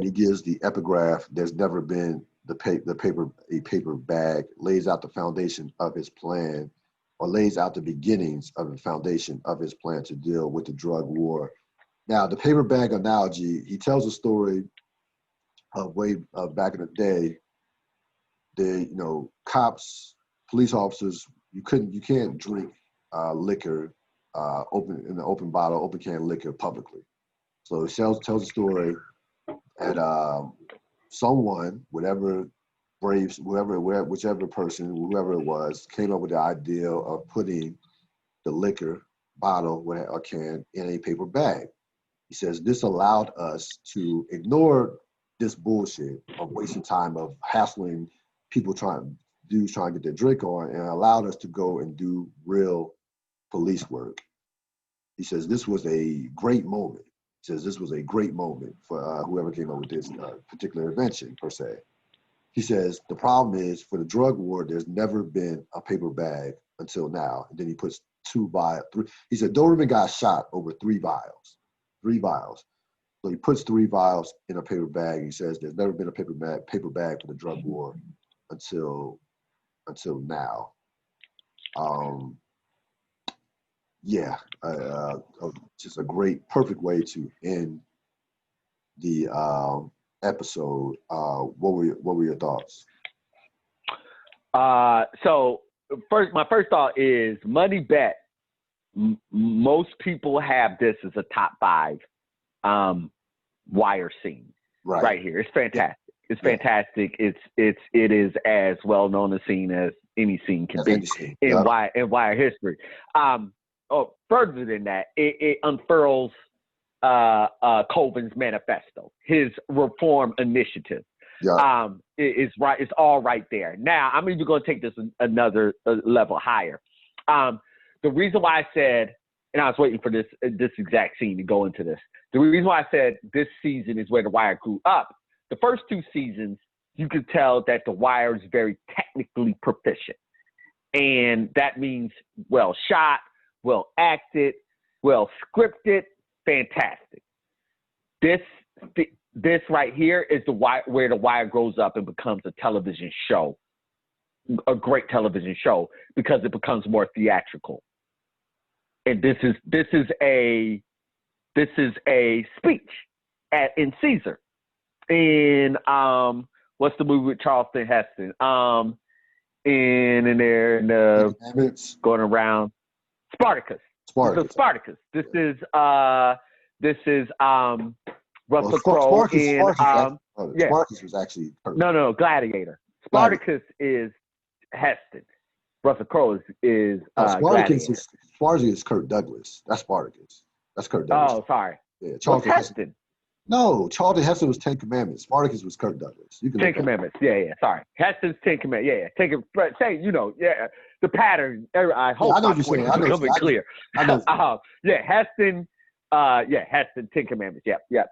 he gives the epigraph, "There's never been a paper bag," lays out the foundation of his plan, or lays out the beginnings of the foundation of his plan to deal with the drug war. Now, the paper bag analogy, he tells a story of way back in the day. Cops, police officers, you can't drink liquor in the open bottle, open can liquor publicly. So it tells a story that someone, whichever person, whoever it was, came up with the idea of putting the liquor bottle or can in a paper bag. He says this allowed us to ignore this bullshit of wasting time of hassling people trying to get their drink on, and allowed us to go and do real police work. He says this was a great moment. He says this was a great moment for whoever came up with this particular invention, per se. He says the problem is for the drug war, there's never been a paper bag until now. And then he puts three. He said Doberman got shot over 3 vials. 3 vials. So he puts 3 vials in a paper bag. He says there's never been a paper bag for the drug war until now. Just a great, perfect way to end the episode. What were your thoughts?
So my first thought is Money Bet. Most people have this as a top 5 wire scene right here. It's fantastic. It's fantastic. It is as well known a scene as any scene can be in wire history. Further than that, it unfurls Colvin's manifesto, his reform initiative. It's right. It's all right there. Now, I'm even going to take this another level higher. The reason why I said, and I was waiting for this exact scene to go into this. The reason why I said this season is where The Wire grew up. The first 2 seasons, you could tell that The Wire is very technically proficient, and that means well shot, well acted, well scripted, fantastic. This right here is where The Wire grows up and becomes a television show, a great television show, because it becomes more theatrical. And this is a speech in Caesar, in what's the movie with Charlton Heston? In there going around Spartacus. So Spartacus. This is Russell Crowe in
Spartacus was actually
no Gladiator. Spartacus is Heston. Russell Crowe is Gladiator.
Spartacus is Kirk Douglas. That's Spartacus. That's Kirk Douglas.
Oh, sorry.
Yeah,
Charlton Heston.
No, Charlton Heston was 10 Commandments. Spartacus was Kirk Douglas. You can
10 Commandments. Yeah. Sorry. Heston's 10 Commandments. Yeah. Take it. Say, the pattern. I hope
I know what you're saying.
I know becoming clear.
I know.
Heston. Heston, 10 Commandments. Yep.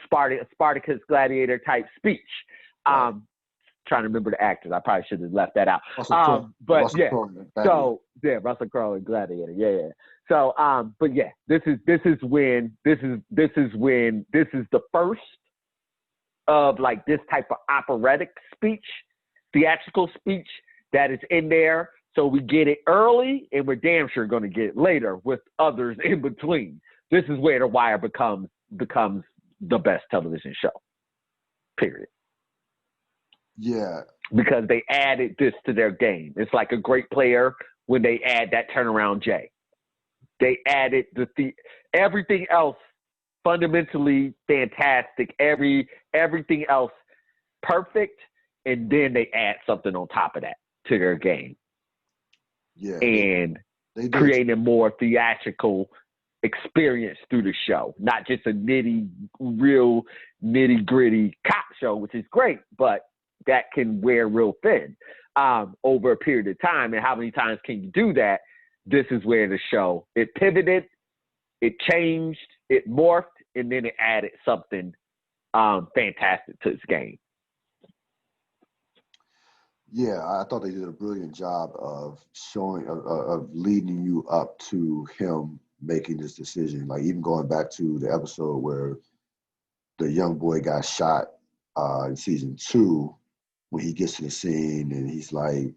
Spartacus Gladiator type speech. Trying to remember the actors. I probably should have left that out. Russell Crowe and Gladiator. Yeah. So, this is the first of like this type of operatic speech, theatrical speech that is in there. So we get it early, and we're damn sure going to get it later with others in between. This is where The Wire becomes the best television show. Period.
Yeah. Because
they added this to their game. It's like a great player when they add that turnaround J. They added everything else fundamentally fantastic, everything else perfect, and then they add something on top of that to their game.
Yeah.
And they creating a more theatrical experience through the show, not just a real nitty gritty cop show, which is great, but that can wear real thin over a period of time. And how many times can you do that? This is where the show, it pivoted, it changed, it morphed, and then it added something fantastic to its game.
Yeah, I thought they did a brilliant job of of leading you up to him making this decision. Like even going back to the episode where the young boy got shot in season 2, when he gets to the scene and he's like,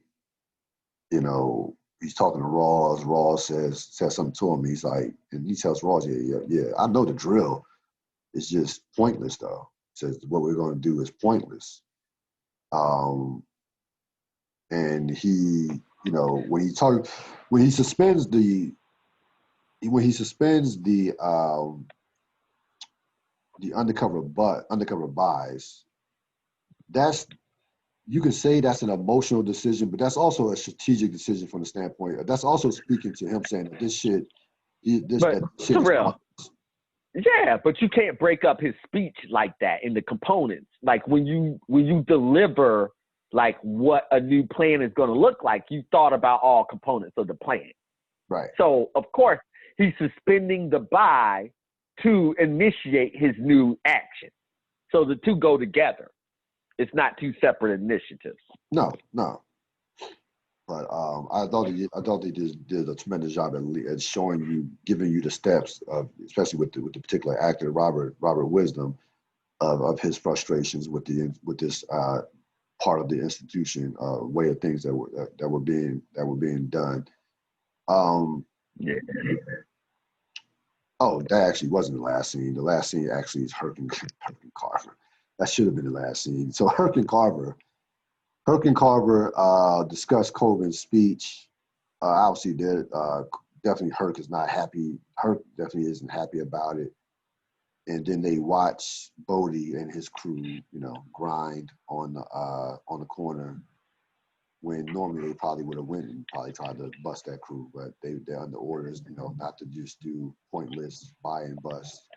he's talking to Rawls. Rawls says something to him. He's like, and he tells Rawls, yeah, I know the drill. It's just pointless, though. He says what we're going to do is pointless. And he, when he suspends the undercover buys, you can say that's an emotional decision, but that's also a strategic decision from the standpoint. That's also speaking to him saying that this shit
Cyril, yeah, but you can't break up his speech like that in the components. Like when you deliver like what a new plan is going to look like, you thought about all components of the plan.
Right.
So of course he's suspending the buy to initiate his new action. So the two go together. It's not two separate initiatives.
No. But I thought they just did a tremendous job at showing you, giving you the steps of, especially with the particular actor Robert Wisdom, of his frustrations with this part of the institution, way of things that were being done.
Yeah.
Oh, that actually wasn't the last scene. The last scene actually is Herc and Carver. That should have been the last scene. So Herc and Carver discussed Colvin's speech. Obviously, definitely Herc is not happy. Herc definitely isn't happy about it. And then they watch Bodie and his crew, grind on the corner, when normally they probably would have went and probably tried to bust that crew, but they're under orders, not to just do pointless buy and bust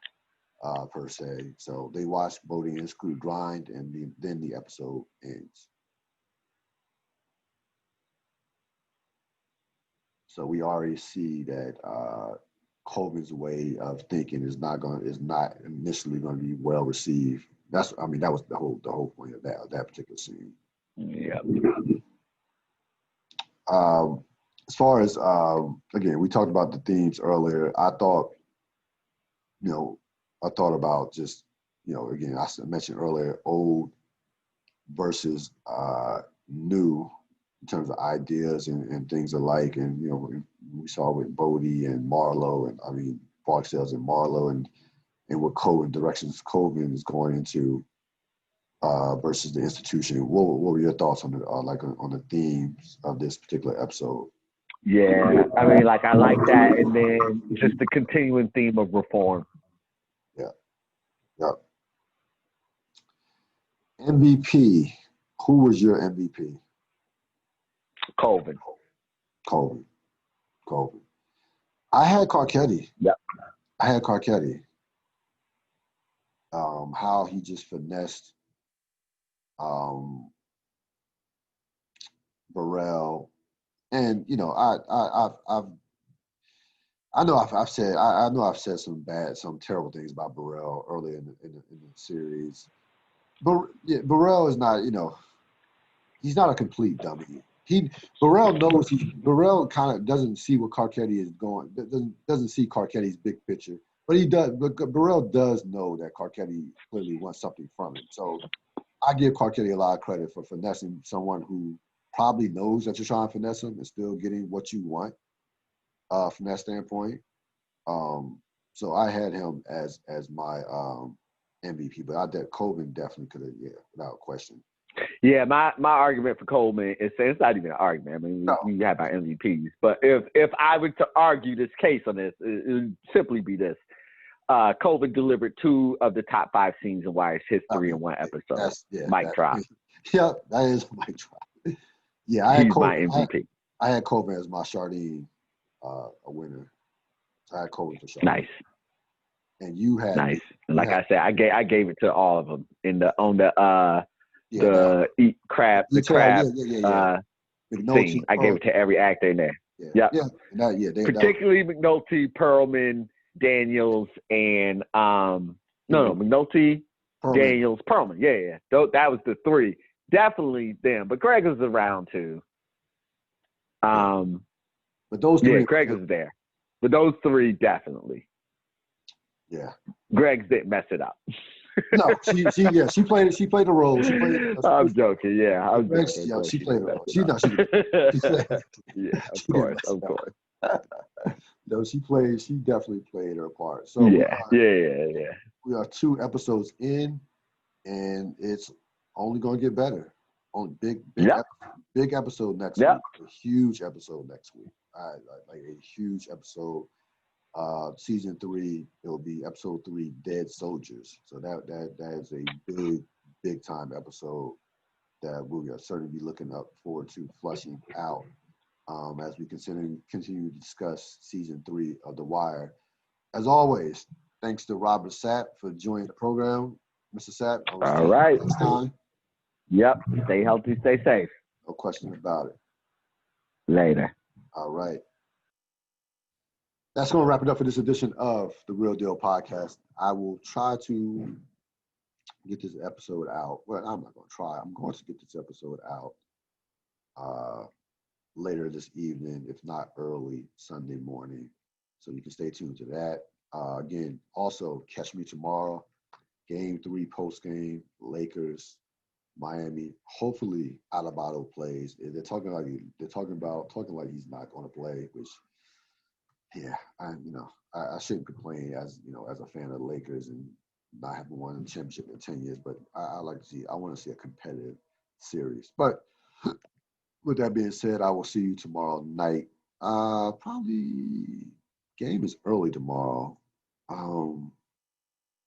per se. So they watch Bodie and his crew grind, and then the episode ends. So we already see that Colvin's way of thinking is not initially going to be well received. That was the whole point of that particular scene.
Yeah.
As far as again, we talked about the themes earlier. I thought about just again, I mentioned earlier, old versus new in terms of ideas and things alike. And we saw with Bodie and Marlowe, and Barksdale's and Marlowe, and what directions Colvin is going into versus the institution. What were your thoughts on the themes of this particular episode?
Yeah, I like that, and then just the continuing theme of reform.
Yeah. Yep. MVP. Who was your MVP?
Colvin.
I had Carcetti.
Yep.
I had Carcetti. How he just finessed Burrell, and I've said some terrible things about Burrell earlier in the series. But yeah, Burrell is not, he's not a complete dummy. Burrell kind of doesn't see what Carcetti is going, doesn't see Carcetti's big picture. But he does. But Burrell does know that Carcetti clearly wants something from him. So I give Carcetti a lot of credit for finessing someone who probably knows that you're trying to finesse him and still getting what you want from that standpoint. So I had him as my MVP, but Colvin definitely could have, without question.
Yeah, my argument for Coleman is, it's not even an argument. We have our MVPs, but if I were to argue this case on this, it would simply be this: Colvin delivered 2 of the top 5 scenes in Wire's history in one episode. Mic drop.
Yeah, that is a mic drop. Yeah,
he's my MVP.
I had Colvin as my Chardine, a winner. So I had Colvin for Chardine.
Nice.
And you had
nice. Like I said, I gave it to all of them eat crab, the crab scene. I gave it to every actor in there.
Yeah.
Particularly McNulty, Perlman, Daniels, and McNulty, Perlman. Daniels, Perlman. Yeah. That was the 3. Definitely them. But Greg was around too.
But those 3.
Yeah, Greg was there. But those 3 definitely.
Yeah.
Greg didn't mess it up.
No, she played the role.
I'm joking. Yeah, I'm joking.
Yeah, she played the role.
Of course.
No, she definitely played her part. So
yeah.
We are 2 episodes in, and it's only going to get better. On big episode next week. A huge episode next week. Like a huge episode. Season 3, it'll be episode 3, Dead Soldiers. So that is a big time episode that we'll certainly be looking forward to flushing out as we continue to discuss season 3 of The Wire. As always, thanks to Robert Sapp for joining the program. Mr. Sapp,
all right.
Next time.
Yep. Stay healthy, stay safe.
No question about it.
Later.
All right. That's going to wrap it up for this edition of the Real Deal podcast. I will try to get this episode out. Well, I'm not going to try. I'm going to get this episode out later this evening, if not early Sunday morning. So you can stay tuned to that. Again, also catch me tomorrow. Game 3 post game, Lakers, Miami. Hopefully, Adebayo plays. They're talking like he's not going to play, which yeah, I shouldn't complain as as a fan of the Lakers and not having won a championship in 10 years, but I want to see a competitive series. But with that being said, I will see you tomorrow night. Probably game is early tomorrow.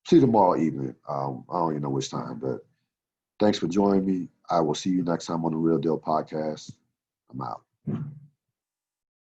See you tomorrow evening. I don't even know which time, but thanks for joining me. I will see you next time on the Real Deal podcast. I'm out.